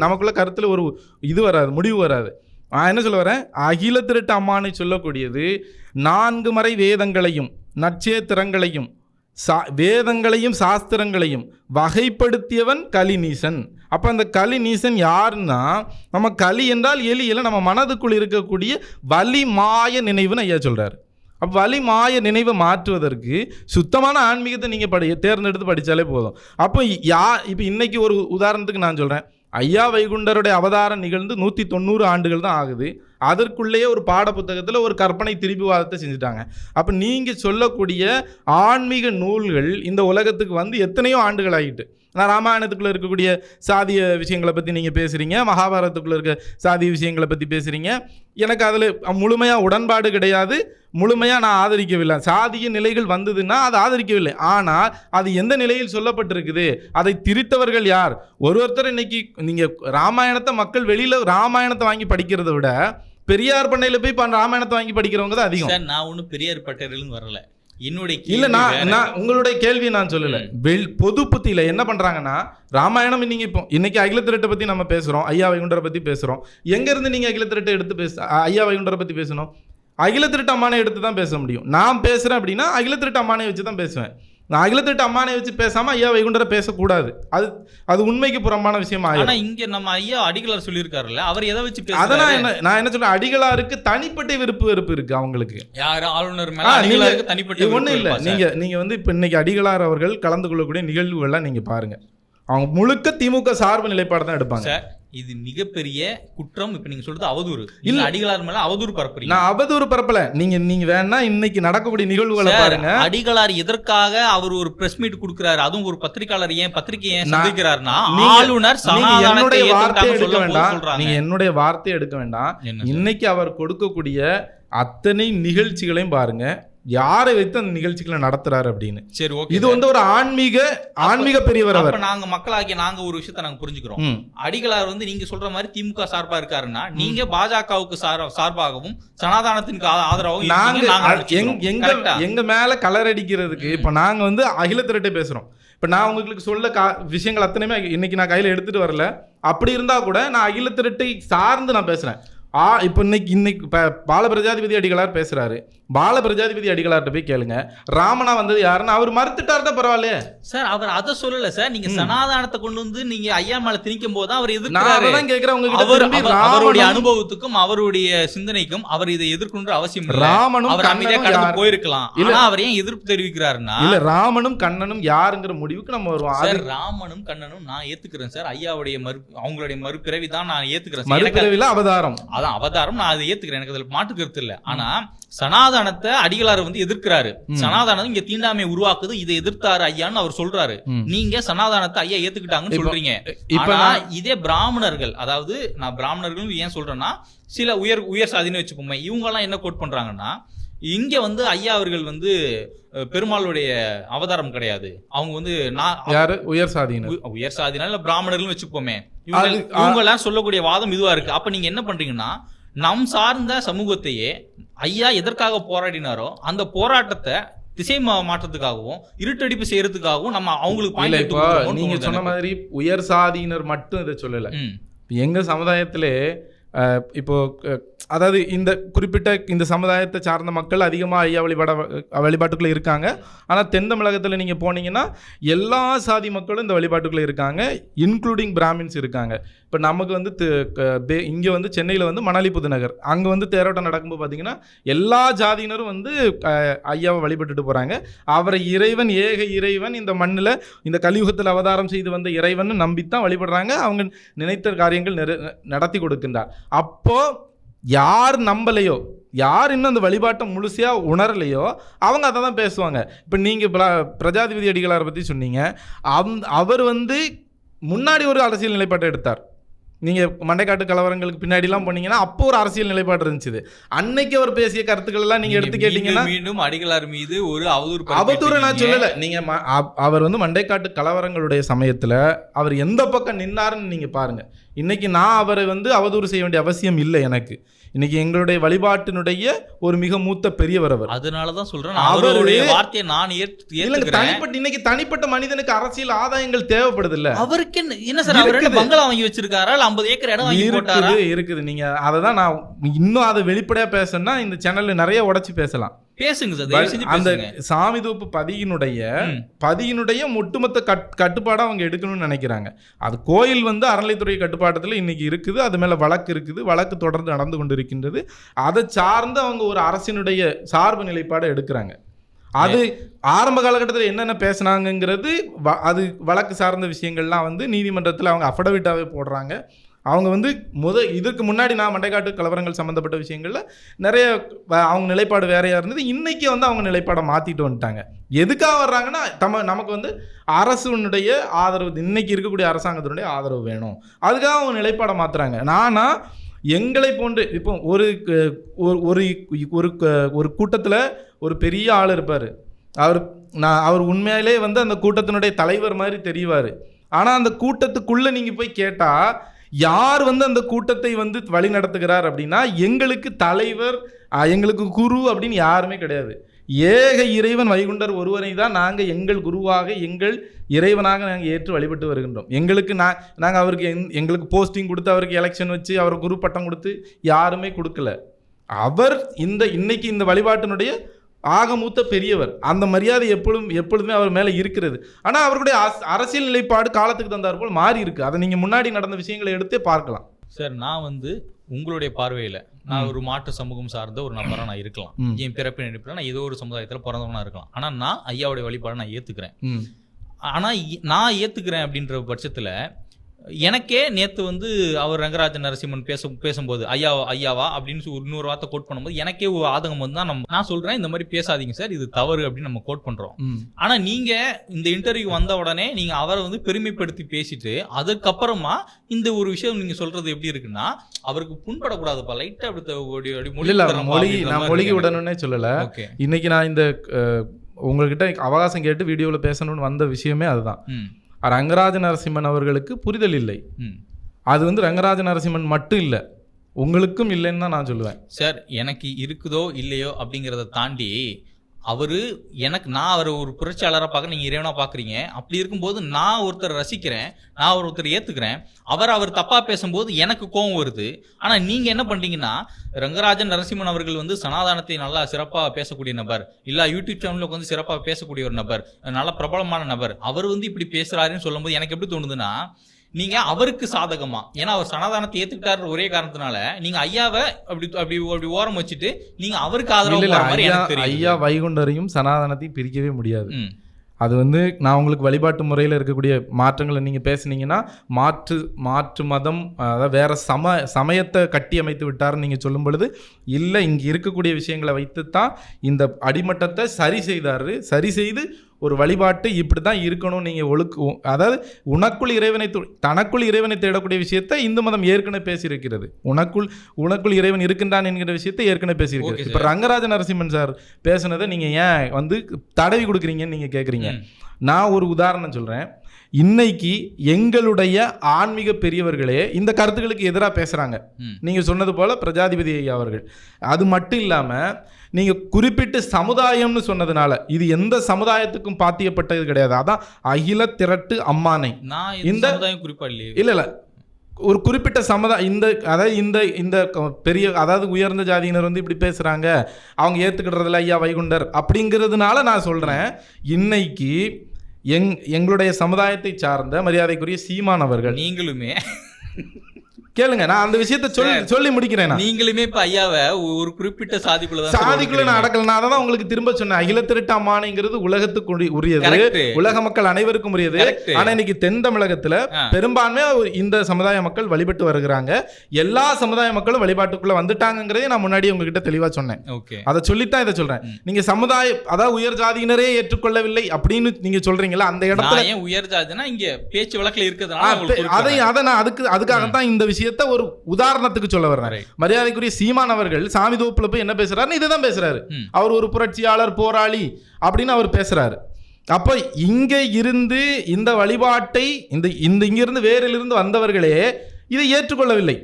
நமக்குள்ள கருத்துல ஒரு இது வராது, முடிவு வராது. நான் என்ன சொல்ல வரேன், அகில திரட்டு அம்மானை சொல்லக்கூடியது 4 மறை வேதங்களையும் நட்சத்திரங்களையும் வேதங்களையும் சாஸ்திரங்களையும் வகைப்படுத்தியவன் கலிநீசன். அப்போ அந்த கலிநீசன் யாருன்னா, நம்ம களி என்றால் எலியில் நம்ம மனதுக்குள் இருக்கக்கூடிய வலி மாய நினைவுன்னு ஐயா சொல்கிறார். அப்போ வலி மாய நினைவை மாற்றுவதற்கு சுத்தமான ஆன்மீகத்தை நீங்கள் தேர்ந்தெடுத்து படித்தாலே போதும். அப்போ இப்போ இன்னைக்கு ஒரு உதாரணத்துக்கு நான் சொல்கிறேன், ஐயா வைகுண்டருடைய அவதாரம் நிகழ்ந்து 190 ஆண்டுகள் தான் ஆகுது. அதற்குள்ளேயே ஒரு பாட புத்தகத்தில் ஒரு கற்பனை திருப்பிவாதத்தை செஞ்சுட்டாங்க. அப்போ நீங்கள் சொல்லக்கூடிய ஆன்மீக நூல்கள் இந்த உலகத்துக்கு வந்து எத்தனையோ ஆண்டுகள் ஆகிட்டு. நான் ராமாயணத்துக்குள்ளே இருக்கக்கூடிய சாதிய விஷயங்களை பற்றி நீங்கள் பேசுகிறீங்க, மகாபாரதத்துக்குள்ளே இருக்க சாதிய விஷயங்களை பற்றி பேசுகிறீங்க. எனக்கு அதில் முழுமையாக உடன்பாடு கிடையாது, முழுமையாக நான் ஆதரிக்கவில்லை. சாதிய நிலைகள் வந்ததுன்னா அதை ஆதரிக்கவில்லை. ஆனால் அது எந்த நிலையில் சொல்லப்பட்டிருக்குது, அதை திரித்தவர்கள் யார்? ஒருத்தர் இன்னைக்கு நீங்கள் ராமாயணத்தை மக்கள் வெளியில் ராமாயணத்தை வாங்கி படிக்கிறத விட பெரியார் பண்ணையில் போய் ராமாயணத்தை வாங்கி படிக்கிறவங்க தான் அதிகம். நான் ஒன்றும் பெரியார் பட்டேல்னு வரல. நான் உங்களுடைய கேள்வியை நான் சொல்லல. பொது புத்தியில என்ன பண்றாங்கன்னா, ராமாயணம் நீங்க இப்போ இன்னைக்கு அகில திரட்டை பத்தி நம்ம பேசுறோம், ஐயா வைகுண்டரை பத்தி பேசுறோம். எங்க இருந்து நீங்க அகில திரட்டை எடுத்து ஐயா வைகுண்டரை பத்தி பேசணும்? அகில திரட்டு அம்மானை எடுத்து தான் பேச முடியும். நான் பேசுறேன் அப்படின்னா அகில திரட்டு அம்மானை வச்சு தான் பேசுவேன். நான் அகில திரட்டு அம்மானை வச்சு பேசாம ஐயா வைகுண்டரை பேசக்கூடாது. அது உண்மைக்கு புறம்பான விஷயமா. ஆனா இங்க நம்ம ஐயா அடிகளார் சொல்லியிருக்காருல்ல, அவர் எதை வச்சு அதெல்லாம் நான் என்ன சொல்றேன், அடிகளாருக்கு தனிப்பட்ட வெறுப்பு இருக்கு. அவங்களுக்கு யாரு ஆளுநர் மேல அடிகளாருக்கு தனிப்பட்ட ஒண்ணு இல்ல. நீங்க வந்து இப்ப இன்னைக்கு அடிகளார் அவர்கள் கலந்து கொள்ளக்கூடிய நிகழ்வுகள்லாம் நீங்க பாருங்க, அவங்க முழுக்க திமுக சார்பு நிலைப்பாடு தான் எடுப்பாங்க. இது மிகப்பெரிய குற்றம். இப்ப நீங்க சொல்றது அவதூறு இல்ல, அடிகளார் மேல அவதூறு பரப்புறீங்க. நான் அவதூறு பரப்பல. நீங்க வேணா இன்னைக்கு நடக்கக்கூடிய நிகழ்வுகளை பாருங்க. அடிகளார் எதற்காக அவர் ஒரு பிரஸ் மீட் கொடுக்கிறாரு, அதுவும் ஒரு பத்திரிகையாளர் பத்திரிகையை சந்திக்கிறாருன்னா ஆளுநர் என்னுடைய வார்த்தையை எடுக்க வேண்டாம். நீங்க என்னுடைய வார்த்தையை எடுக்க வேண்டாம். இன்னைக்கு அவர் கொடுக்கக்கூடிய அத்தனை நிகழ்ச்சிகளையும் பாருங்க, யாரை வைத்து அந்த நிகழ்ச்சிகளை நடத்துறாரு அப்படின்னு. சரி, ஓகே. இது வந்து ஒரு ஆன்மீக பெரியவர். அவர் நாங்க மக்களாகிய நாங்க ஒரு விஷயத்தை நாங்க புரிஞ்சுக்கிறோம். அடிகளார் வந்து நீங்க சொல்ற மாதிரி திமுக சார்பா இருக்காருன்னா, நீங்க பாஜகவுக்கு சார்பாகவும் சனாதனத்திற்கு ஆதரவாகவும் எங்க மேல கலர் அடிக்கிறதுக்கு இப்ப நாங்க வந்து அகில திரட்டை பேசுறோம். இப்போ நான் உங்களுக்கு சொல்ல விஷயங்கள் அத்தனையுமே இன்னைக்கு நான் கையில் எடுத்துகிட்டு வரல. அப்படி இருந்தால் கூட நான் அகில திரட்டை சார்ந்து நான் பேசுகிறேன். இப்போ இன்னைக்கு பால பிரஜாதிபதி அடிகளார் பேசுறாரு. பால பிரஜாதிபதி அடிகளார்ட்ட போய் கேளுங்க, ராமனா வந்தது யாருன்னு அவர் மறுத்துட்டாருன்னா பரவாயில்லையே சார். அவர் அதை சொல்லல சார். நீங்க சனாதானத்தை கொண்டு வந்து நீங்க ஐயா மேல திணிக்கும் போது அவர் அவருடைய அனுபவத்துக்கும் அவருடைய சிந்தனைக்கும் அவர் இதை எதிர்க்கொண்டு அவசியம் இல்லை. ராமனும் அவர் அமைதியா கடந்து போயிருக்கலாம். ஆனா அவர் ஏன் எதிர்ப்பு தெரிவிக்கிறாருன்னா, இல்ல ராமனும் கண்ணனும் யாருங்கிற முடிவுக்கு நம்ம வருவோம். சார் ராமனும் கண்ணனும் நான் ஏத்துக்கிறேன் சார். ஐயாவுடைய அவங்களுடைய மறுபிறவி தான் நான் ஏத்துக்கிறேன். மறுபிறவில அவதாரம், அதான் அவதாரம், நான் அதை ஏத்துக்கிறேன். எனக்கு அதுல மாற்று கருத்து இல்ல. ஆனா சனாதானத்தை அடிகளார் வந்து எதிர்க்கிறாரு. சனாதானம் இங்க தீண்டாமை உருவாக்குது, இதை எதிர்த்தாரு ஐயான்னு அவர் சொல்றாரு. நீங்க சனாதானத்தை ஐயா ஏத்துக்கிட்டாங்கன்னு சொல்றீங்க. இப்ப இதே பிராமணர்கள், அதாவது நான் பிராமணர்கள் ஏன் சொல்றேன்னா, சில உயர் சாதின்னு வச்சுப்போமே, இவங்க எல்லாம் என்ன கோட் பண்றாங்கன்னா, இங்க வந்து ஐயா அவர்கள் வந்து பெருமாளுடைய அவதாரம் கிடையாது. அவங்க வந்து உயர் சாதினா இல்ல பிராமணர்கள் வச்சுப்போமே, இவங்க எல்லாம் சொல்லக்கூடிய வாதம் இதுவா இருக்கு. அப்ப நீங்க என்ன பண்றீங்கன்னா, நம் சார்ந்த சமூகத்தையே ஐயா எதற்காக போராடினாரோ அந்த போராட்டத்தை திசை மாற்றத்துக்காகவும் இருட்டடிப்பு செய்யறதுக்காகவும் நம்ம அவங்களுக்கு நீங்க சொன்ன மாதிரி உயர் சாதியினர் மட்டும் இதை சொல்லல. எங்க சமுதாயத்திலே இப்போ அதாவது இந்த குறிப்பிட்ட இந்த சமுதாயத்தை சார்ந்த மக்கள் அதிகமாக ஐயா வழிபாட்டுக்குள்ளே இருக்காங்க. ஆனால் தென் தமிழகத்தில் நீங்கள் போனீங்கன்னா எல்லா சாதி மக்களும் இந்த வழிபாட்டுக்குள்ளே இருக்காங்க, இன்க்ளூடிங் பிராமின்ஸ் இருக்காங்க. இப்போ நமக்கு வந்து இங்கே வந்து சென்னையில் வந்து மணாலி புதுநகர், அங்கே வந்து தேரோட்டம் நடக்கும்போது பார்த்தீங்கன்னா எல்லா ஜாதியினரும் வந்து ஐயாவை வழிபட்டுட்டு போகிறாங்க. அவரை இறைவன், ஏக இறைவன், இந்த மண்ணில் இந்த கலியுகத்தில் அவதாரம் செய்து வந்த இறைவன் நம்பித்தான் வழிபடுறாங்க. அவங்க நினைத்த காரியங்கள் நடத்தி கொடுக்கின்றார். அப்போ யார் நம்பலையோ, யார் இன்னும் அந்த வழிபாட்டை முழுசையா உணரலையோ அவங்க அதை தான் பேசுவாங்க. இப்போ நீங்கள் பிரஜாதிபதி அடிகளாரை பற்றி சொன்னீங்க. அவர் வந்து முன்னாடி ஒரு அரசியல் நிலைப்பாட்டை எடுத்தார். நீங்கள் மண்டைக்காட்டு கலவரங்களுக்கு பின்னாடிலாம் போனீங்கன்னா அப்போ ஒரு அரசியல் நிலைப்பாடு இருந்துச்சு. அன்னைக்கு அவர் பேசிய கருத்துக்கள் எல்லாம் நீங்கள் எடுத்து கேட்டீங்கன்னா மீண்டும் அடிகளார் மீது ஒரு அவதூறு நான் சொல்லலை. நீங்கள் அவர் வந்து மண்டைக்காட்டு கலவரங்களுடைய சமயத்தில் அவர் எந்த பக்கம் நின்னாருன்னு நீங்கள் பாருங்கள். இன்னைக்கு நான் அவரை வந்து அவதூறு செய்ய வேண்டிய அவசியம் இல்லை. எனக்கு இன்னைக்கு எங்களுடைய வழிபாட்டினுடைய ஒரு மிக மூத்த பெரியவர் அவர். அதனாலதான் சொல்றேன், அவருடைய வார்த்தையை நான் இன்னைக்கு தனிப்பட்ட மனிதனுக்கு அரசியல் ஆதாயங்கள் தேவைப்படுது இல்ல. அவருக்கு என்ன சார், அவர் பங்களா வாங்கி வச்சிருக்காரா, 50 ஏக்கர் இடம் வாங்கி போட்டாரா? இருக்குது. நீங்க அததான் நான் இன்னும் அதை வெளிப்படையா பேசணும்னா இந்த சேனல்ல நிறைய உடைச்சு பேசலாம். பேசுங்க சார். அந்த சாமிதோப்பு பதியினுடைய ஒட்டுமொத்த கட்டுப்பாடை அவங்க எடுக்கணும்னு நினைக்கிறாங்க. அது கோயில் வந்து அறநிலைத்துறை கட்டுப்பாட்டத்தில் இன்னைக்கு இருக்குது. அது மேல வழக்கு இருக்குது. வழக்கு தொடர்ந்து நடந்து கொண்டு இருக்கின்றது. அதை சார்ந்து அவங்க ஒரு அரசினுடைய சார்பு நிலைப்பாடை எடுக்கிறாங்க. அது ஆரம்ப காலகட்டத்தில் என்னென்ன பேசினாங்கிறது அது வழக்கு சார்ந்த விஷயங்கள்லாம் வந்து நீதிமன்றத்தில் அவங்க அஃபிடவிட்டாவே போடுறாங்க. அவங்க வந்து இதுக்கு முன்னாடி நான் மண்டைக்காட்டு கலவரங்கள் சம்மந்தப்பட்ட விஷயங்களில் நிறைய அவங்க நிலைப்பாடு வேறையாக இருந்தது. இன்றைக்கி வந்து அவங்க நிலைப்பாடை மாற்றிட்டு வந்துட்டாங்க. எதுக்காக வர்றாங்கன்னா நமக்கு வந்து அரசுனுடைய ஆதரவு, இன்றைக்கி இருக்கக்கூடிய அரசாங்கத்தினுடைய ஆதரவு வேணும், அதுக்காக அவங்க நிலைப்பாடை மாற்றுறாங்க. நானா எங்களை போன்று இப்போ ஒரு கூட்டத்தில் ஒரு பெரிய ஆள் இருப்பார். அவர் உண்மையிலே வந்து அந்த கூட்டத்தினுடைய தலைவர் மாதிரி தெரிவார். ஆனால் அந்த கூட்டத்துக்குள்ளே நீங்கள் போய் கேட்டால் யார் வந்து அந்த கூட்டத்தை வந்து வழி நடத்துகிறார் அப்படின்னா எங்களுக்கு தலைவர், எங்களுக்கு குரு அப்படின்னு யாருமே கிடையாது. ஏக இறைவன் வைகுண்டர் ஒருவரை தான் நாங்கள் எங்கள் குருவாக, எங்கள் இறைவனாக நாங்கள் ஏற்று வழிபட்டு வருகின்றோம். நாங்கள் அவருக்கு எங்களுக்கு போஸ்டிங் கொடுத்து, அவருக்கு எலெக்ஷன் வச்சு, அவர் குரு பட்டம் கொடுத்து யாருமே கொடுக்கல. அவர் இன்னைக்கு இந்த வழிபாட்டினுடைய ஆக மூத்த பெரியவர். அந்த மரியாதை எப்பொழுதுமே அவர் மேலே இருக்கிறது. ஆனால் அவருடைய அரசியல் நிலைப்பாடு காலத்துக்கு தந்தார் போல் மாறி இருக்கு. அதை நீங்கள் முன்னாடி நடந்த விஷயங்களை எடுத்தே பார்க்கலாம். சார், நான் வந்து உங்களுடைய பார்வையில் நான் ஒரு மாற்று சமூகம் சார்ந்த ஒரு நபராக நான் இருக்கலாம். என் பிறப்பு நினைப்பில் நான் ஏதோ ஒரு சமுதாயத்தில் பிறந்தவனா இருக்கலாம். ஆனால் நான் ஐயாவுடைய வழிபாடு நான் ஏற்றுக்கிறேன். ஆனால் நான் ஏற்றுக்கிறேன் அப்படின்ற பட்சத்தில் எனக்கே நேற்று வந்து அவர் ரங்கராஜன் நரசிம்மன் பேசும்போது ஐயாவா அப்படின்னு இன்னொரு வார்த்தை கோட் பண்ணும்போது எனக்கே ஒரு ஆதங்கம் வந்து தான் நான் சொல்றேன், இந்த மாதிரி பேசாதீங்க சார், இது தவறு அப்படின்னு நம்ம கோட் பண்றோம். ஆனா நீங்க இந்த இன்டர்வியூ வந்த உடனே நீங்க அவரை வந்து பெருமைப்படுத்தி பேசிட்டு அதுக்கப்புறமா இந்த ஒரு விஷயம் நீங்க சொல்றது எப்படி இருக்குன்னா, அவருக்கு புண்படக்கூடாதுப்பா, லைட்டா மொழி உடனே சொல்லல. இன்னைக்கு நான் இந்த உங்ககிட்ட அவகாசம் கேட்டு வீடியோவில் பேசணும்னு வந்த விஷயமே அதுதான். ரங்கராஜ நரசிம்மன் அவர்களுக்கு புரிதல் இல்லை. அது வந்து ரங்கராஜ நரசிம்மன் மட்டும் இல்லை, உங்களுக்கும் இல்லைன்னு தான் நான் சொல்லுவேன். சார், எனக்கு இருக்குதோ இல்லையோ அப்படிங்கிறத தாண்டி நான் அவரை ஒரு புரட்சியாளராக பார்க்க, நீங்கள் இறைவனாக பார்க்குறீங்க. அப்படி இருக்கும்போது நான் ஒருத்தரை ரசிக்கிறேன், நான் ஒருத்தர் ஏற்றுக்கிறேன். அவர் தப்பாக பேசும்போது எனக்கு கோபம் வருது. ஆனால் நீங்கள் என்ன பண்ணுறீங்கன்னா, ரங்கராஜன் நரசிம்மன் அவர்கள் வந்து சனாதானத்தை நல்லா சிறப்பாக பேசக்கூடிய நபர், இல்லை யூடியூப் சேனலுக்கு வந்து சிறப்பாக பேசக்கூடிய ஒரு நபர், நல்ல பிரபலமான நபர், அவர் வந்து இப்படி பேசுகிறாருன்னு சொல்லும்போது எனக்கு எப்படி தோணுதுன்னா, நீங்க அவருக்கு சாதகமா, ஏன்னா அவர் சனாதானத்தை ஏத்துக்கிட்டாரு ஒரே காரணத்தினால நீங்க ஐயாவை அப்படி அப்படி அப்படி ஓரம் வச்சுட்டு நீங்க அவருக்கு ஆதரவு. ஐயா வைகுண்டரையும் சனாதனத்தையும் பிரிக்கவே முடியாது. அது வந்து நான் உங்களுக்கு வழிபாட்டு முறையில் இருக்கக்கூடிய மாற்றங்களை நீங்கள் பேசுனீங்கன்னா மாற்று மதம், அதாவது வேற சமயத்தை கட்டி அமைத்து விட்டாருன்னு நீங்கள் சொல்லும் பொழுது, இல்லை இங்கே இருக்கக்கூடிய விஷயங்களை வைத்து தான் இந்த அடிமட்டத்தை சரி செய்து ஒரு வழிபாட்டு இப்படி தான் இருக்கணும். நீங்கள் அதாவது தனக்குள் இறைவனை தேடக்கூடிய விஷயத்தை இந்து மதம் ஏற்கனவே பேசியிருக்கிறது. உனக்குள் இறைவன் இருக்கின்றான் என்கிற விஷயத்தை ஏற்கனவே பேசியிருக்கிறது. இப்போ ரங்கராஜ நரசிம்மன் சார் பேசுனதை நீங்கள் ஏன் வந்து தடவி கொடுக்குறீங்கன்னு நீங்கள் கேட்குறீங்க. நான் ஒரு உதாரணம் சொல்கிறேன். இன்னைக்கு எங்களுடைய ஆன்மீக பெரியவர்களே இந்த கருத்துக்களுக்கு எதிராக பேசுகிறாங்க. நீங்கள் சொன்னது போல பிரஜாதிபதி ஐயா அவர்கள். அது மட்டும் இல்லாமல் நீங்கள் குறிப்பிட்டு சமுதாயம்னு சொன்னதுனால இது எந்த சமுதாயத்துக்கும் பாத்தியப்பட்டது கிடையாது. அதான் அகில திரட்டு அம்மானை. இந்த இல்லை ஒரு குறிப்பிட்ட இந்த பெரிய அதாவது உயர்ந்த ஜாதியினர் வந்து இப்படி பேசுகிறாங்க, அவங்க ஏற்றுக்கிடுறதில்ல ஐயா வைகுண்டர் அப்படிங்கிறதுனால நான் சொல்கிறேன். இன்னைக்கு எங்களுடைய சமுதாயத்தை சார்ந்த மரியாதைக்குரிய சீமான் அவர்கள், நீங்களுமே கேளுங்க, நான் அந்த விஷயத்தை சொல்லி முடிக்கிறேன். நீங்களுமே இப்ப ஐயாவை ஒரு குறிப்பிட்ட சாதிக்குள்ள நான் அடக்கல. நான் அதான் உங்களுக்கு திரும்ப சொன்னேன், அகில திரட்டு அம்மானைங்கிறது உலகத்துக்கு உரியது, உலக மக்கள் அனைவருக்கும் உரியது. ஆனா இன்னைக்கு தென் தமிழகத்துல பெரும்பான்மையா இந்த சமுதாய மக்கள் வழிபட்டு வருகிறாங்க. எல்லா சமுதாய மக்களும் வழிபாட்டுக்குள்ள வந்துட்டாங்கிறதே நான் முன்னாடி உங்ககிட்ட தெளிவா சொன்னேன். அதை சொல்லித்தான் இதை சொல்றேன். நீங்க அதாவது உயர் ஜாதியினரே ஏற்றுக்கொள்ளவில்லை அப்படின்னு நீங்க சொல்றீங்களா, அந்த இடத்துல உயர் ஜாதினா இங்க பேச்சு வழக்குல இருக்கிறது. அதுக்காகத்தான் இந்த விஷயம் ஒரு உதாரணத்துக்கு சொல்ல வர்றேன். மரியாதைக்குரிய சீமான் அவர்கள் சாமி தோப்புல போய் என்ன பேசுறாரு, இதுதான் பேசுறாரு. அவர் ஒரு புரட்சியாளர், போராளி அப்படின்னு அவர் பேசுறாரு. அப்ப இங்க இருந்து இந்த வழிபாட்டை இங்கிருந்து வேறிலிருந்து வந்தவர்களே இதை ஏற்றுக்கொள்ளவில்லை.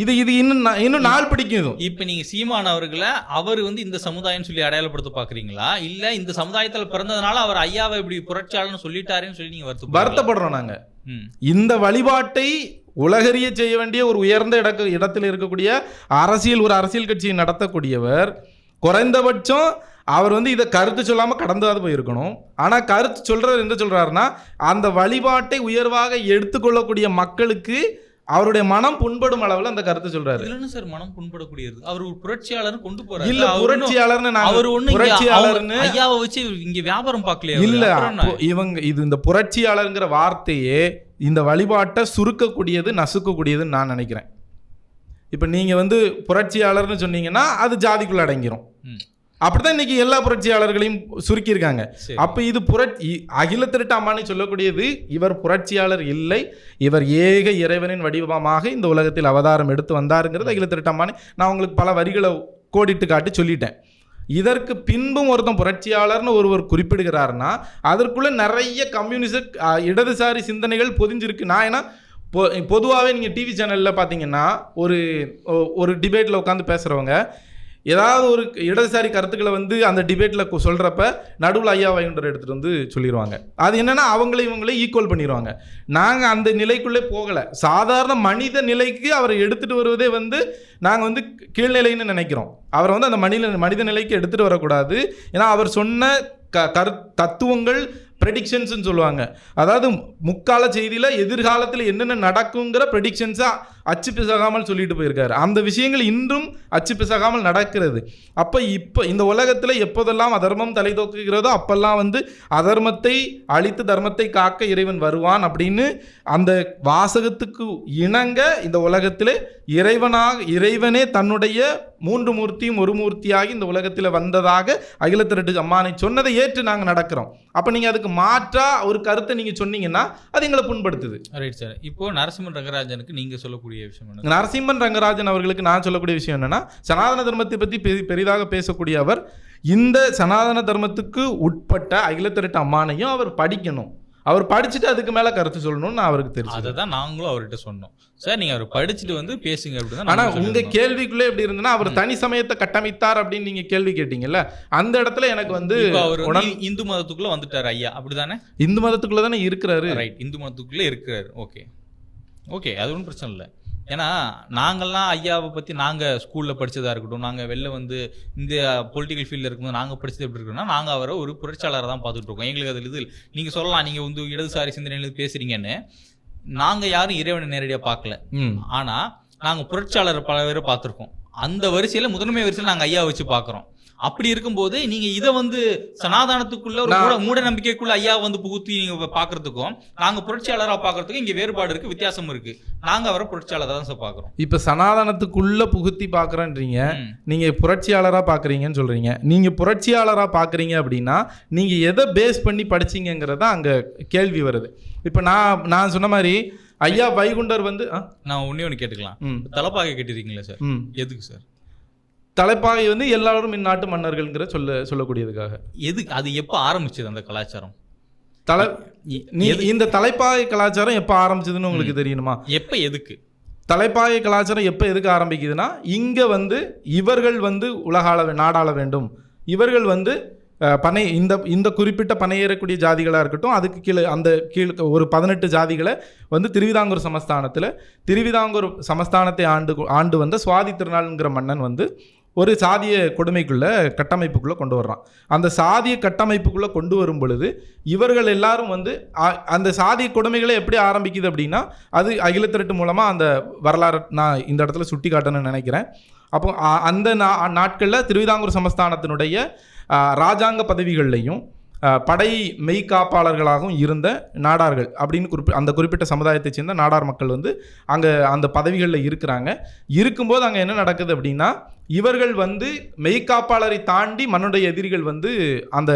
இது இன்னும் நாள் பிடிக்கும். இப்ப நீங்க சீமான் அவர்களை அவர் வந்து இந்த சமுதாயம் சொல்லி அடையாளப்படுத்த பாக்குறீங்களா, இல்ல இந்த சமுதாயத்துல பிறந்ததுனால அவர் ஐயாவை இப்படி புரட்சியாளர்னு சொல்லிட்டாருன்னு சொல்லி நீங்க வருத்தப்படுறோம். நாங்க இந்த வழிபாட்டை உலகறிய செய்ய வேண்டிய ஒரு உயர்ந்த இடத்தில் இருக்கக்கூடிய ஒரு அரசியல் கட்சியை நடத்தக்கூடியவர், குறைந்தபட்சம் அவர் வந்து இதை கருத்து சொல்லாம கடந்தாது போயிருக்கணும். ஆனா கருத்து சொல்றாரு என்ன சொல்றாருன்னா, அந்த வழிபாட்டை உயர்வாக எடுத்துக்கொள்ளக்கூடிய மக்களுக்கு அவருடைய மனம் புண்படும் அளவுல அந்த கருத்து சொல்றாரு. இல்லன்னு சார், மனம் புண்படக்கூடியது. அவர் ஒரு புரட்சியாளர் கொண்டு போறாரு. இல்ல புரட்சியாளர்னு அவர் ஒண்ணு புரட்சியாளர்னு ஐயாவை வச்சு இங்க வியாபாரம் பார்க்கலையா? இல்ல இந்த புரட்சியாளர்ங்கிற வார்த்தையே இந்த வழிபாட்டை சுருக்கக்கூடியது, நசுக்கக்கூடியதுன்னு நான் நினைக்கிறேன். இப்ப நீங்க வந்து புரட்சியாளர்னு சொன்னீங்கன்னா அது ஜாதிக்குள்ள அடங்கிரும். அப்படிதான் இன்னைக்கு எல்லா புரட்சியாளர்களையும் சுருக்கியிருக்காங்க. அப்ப இது அகில திரட்டு அம்மானை சொல்லக்கூடியது இவர் புரட்சியாளர் இல்லை, இவர் ஏக இறைவனின் வடிவமாக இந்த உலகத்தில் அவதாரம் எடுத்து வந்தாருங்கிறது அகில திரட்டு அம்மானை. நான் உங்களுக்கு பல வரிகளை கோடிட்டு காட்டி சொல்லிட்டேன். இதற்கு பின்பும் ஒருத்தன் புரட்சியாளர்னு ஒருவர் குறிப்பிடுகிறாருன்னா அதற்குள்ள நிறைய கம்யூனிஸ்ட் இடதுசாரி சிந்தனைகள் பொதிஞ்சிருக்கு. நான் ஏன்னா பொதுவாகவே நீங்கள் டிவி சேனலில் பார்த்தீங்கன்னா ஒரு டிபேட்டில் உட்காந்து பேசுகிறவங்க ஏதாவது ஒரு இடதுசாரி கருத்துக்களை வந்து அந்த டிபேட்டில் சொல்கிறப்ப நடுவில் ஐயா வைகுண்டர் எடுத்துகிட்டு வந்து சொல்லிடுவாங்க. அது என்னென்னா இவங்களே ஈக்குவல் பண்ணிடுவாங்க. நாங்கள் அந்த நிலைக்குள்ளே போகலை. சாதாரண மனித நிலைக்கு அவரை எடுத்துகிட்டு வருவதே வந்து நாங்கள் வந்து கீழ்நிலைன்னு நினைக்கிறோம். அவரை வந்து அந்த மனித நிலைக்கு எடுத்துகிட்டு வரக்கூடாது. ஏன்னா அவர் சொன்ன தத்துவங்கள் ப்ரெடிக்ஷன்ஸ் சொல்லுவாங்க. அதாவது முக்கால செய்தியில் எதிர்காலத்தில் என்னென்ன நடக்குங்கிற ப்ரெடிக்ஷன்ஸாக அச்சு பிசகாமல் சொல்லிட்டு போயிருக்காரு. அந்த விஷயங்கள் இன்றும் அச்சு பிசகாமல் நடக்கிறது. இப்போ இந்த உலகத்தில் எப்போதெல்லாம் அதர்மம் தலை தூக்குகிறதோ அப்பெல்லாம் வந்து அதர்மத்தை அழித்து தர்மத்தை காக்க இறைவன் வருவான் அப்படின்னு அந்த வாசகத்துக்கு இணங்க இந்த உலகத்தில் இறைவனே தன்னுடைய 3 மூர்த்தியும் ஒரு மூர்த்தியாகி இந்த உலகத்தில் வந்ததாக அகில திரட்டு அம்மானை சொன்னதை ஏற்று நாங்கள் நடக்கிறோம். அப்போ நீங்கள் அதுக்கு மாற்றா ஒரு கருத்தை நீங்கள் சொன்னீங்கன்னா அது எங்களை புண்படுத்துது. Right sir. இப்போ நரசிம்மன் ரங்கராஜனுக்கு நீங்கள் சொல்லக்கூடிய விஷயம், நரசிம்மன் ரங்கராஜன் அவர்களுக்கு நான் சொல்லக்கூடிய விஷயம் என்னன்னா, சனாதன தர்மத்தை பற்றி பெரிதாக பேசக்கூடிய அவர் இந்த சனாதன தர்மத்துக்கு உட்பட்ட அகில திரட்டு அம்மானையும் அவர் படிக்கணும். அவர் படிச்சுட்டு அதுக்கு மேல கருத்து சொல்லணும்னு நான் அவருக்கு தெரியும். அதை தான் நாங்களும் அவர்கிட்ட சொன்னோம். சார் நீங்க அவர் படிச்சுட்டு வந்து பேசுங்க அப்படின்னு. ஆனா உங்க கேள்விக்குள்ளே எப்படி இருந்ததுன்னா அவர் தனி சமயத்தை கட்டமைத்தார் அப்படின்னு நீங்க கேள்வி கேட்டீங்கல்ல, அந்த இடத்துல எனக்கு வந்து அவர் இந்து மதத்துக்குள்ள வந்துட்டார் ஐயா, அப்படிதானே? இந்து மதத்துக்குள்ள தானே இருக்கிறாரு. ரைட், இந்து மதத்துக்குள்ளே இருக்கிறாரு. ஓகே ஓகே, அது ஒன்றும் பிரச்சனை இல்லை. ஏன்னா நாங்கள்லாம் ஐயாவை பற்றி நாங்கள் ஸ்கூலில் படித்ததாக இருக்கட்டும், நாங்கள் வெளில வந்து இந்த பொலிட்டிக்கல் ஃபீல்டில் இருக்கும்போது நாங்கள் படித்தது எப்படி இருக்குன்னா, நாங்கள் அவரை ஒரு புரட்சியாளரை தான் பார்த்துட்டு இருக்கோம். எங்களுக்கு அதில் இது நீங்கள் சொல்லலாம், நீங்கள் வந்து இடதுசாரி சிந்தனையில் பேசுகிறீங்கன்னு. நாங்கள் யாரும் இறைவனை நேரடியாக பார்க்கல, ஆனால் நாங்கள் புரட்சியாளரை பல பேரை பார்த்துருக்கோம். அந்த வரிசையில் முதன்மை வரிசையில் நாங்கள் ஐயா வச்சு பார்க்குறோம். அப்படி இருக்கும்போது நீங்க இதை வந்து சனாதானத்துக்குள்ள ஒரு மூட நம்பிக்கைக்குள்ள ஐயா வந்து புகுத்தி நீங்க பாக்குறதுக்கும் நாங்க புரட்சியாளரா பாக்குறதுக்கும் இங்க வேறுபாடு இருக்கு, வித்தியாசம் இருக்கு. நாங்க அவரை புரட்சியாளரா தான் சார் பாக்குறோம். இப்ப சனாதானத்துக்குள்ள புகுத்தி பாக்குறேன்றீங்க, நீங்க புரட்சியாளரா பாக்குறீங்கன்னு சொல்றீங்க. நீங்க புரட்சியாளரா பாக்குறீங்க அப்படின்னா நீங்க எதை பேஸ் பண்ணி படிச்சீங்கிறத அங்க கேள்வி வருது. இப்ப நான் சொன்ன மாதிரி ஐயா வைகுண்டர் வந்து நான் ஒண்ணு கேட்டுக்கலாம். தலைப்பாகை கேட்டிருக்கீங்களா சார்? எதுக்கு சார் தலைப்பாகை வந்து எல்லாரும் இந்நாட்டு மன்னர்கள்ங்கிற சொல்லக்கூடியதுக்காக? எதுக்கு? அது எப்போ ஆரம்பிச்சது அந்த கலாச்சாரம்? இந்த தலைப்பாகை கலாச்சாரம் எப்போ ஆரம்பிச்சதுன்னு உங்களுக்கு தெரியணுமா? எப்போ, எதுக்கு? தலைப்பாகை கலாச்சாரம் எப்போ எதுக்கு ஆரம்பிக்குதுன்னா, இங்கே வந்து இவர்கள் வந்து நாடாள வேண்டும், இவர்கள் வந்து இந்த குறிப்பிட்ட பனையேறக்கூடிய ஜாதிகளாக இருக்கட்டும், அதுக்கு கீழே ஒரு 18 ஜாதிகளை வந்து திருவிதாங்கூர் சமஸ்தானத்தை ஆண்டு வந்த சுவாதி திருநாள்ங்கிற மன்னன் வந்து ஒரு சாதிய கட்டமைப்புக்குள்ளே கொண்டு வர்றான். அந்த சாதிய கட்டமைப்புக்குள்ளே கொண்டு வரும் பொழுது இவர்கள் எல்லாரும் வந்து அந்த சாதிய கொடுமைகளை எப்படி ஆரம்பிக்குது அப்படின்னா, அது அகிலத்திரட்டு மூலமாக அந்த வரலாறு நான் இந்த இடத்துல சுட்டி காட்டணும்னு நினைக்கிறேன். அப்போ அந்த நாட்களில் திருவிதாங்கூர் சமஸ்தானத்தினுடைய ராஜாங்க பதவிகள்லையும் படை மெய்காப்பாளர்களாகவும் இருந்த நாடார்கள் அப்படின்னு அந்த குறிப்பிட்ட சமுதாயத்தை சேர்ந்த நாடார் மக்கள் வந்து அங்கே அந்த பதவிகளில் இருக்கும்போது அங்கே என்ன நடக்குது அப்படின்னா, இவர்கள் வந்து மெய்காப்பாளரை தாண்டி மன்னனுடைய எதிரிகள் வந்து அந்த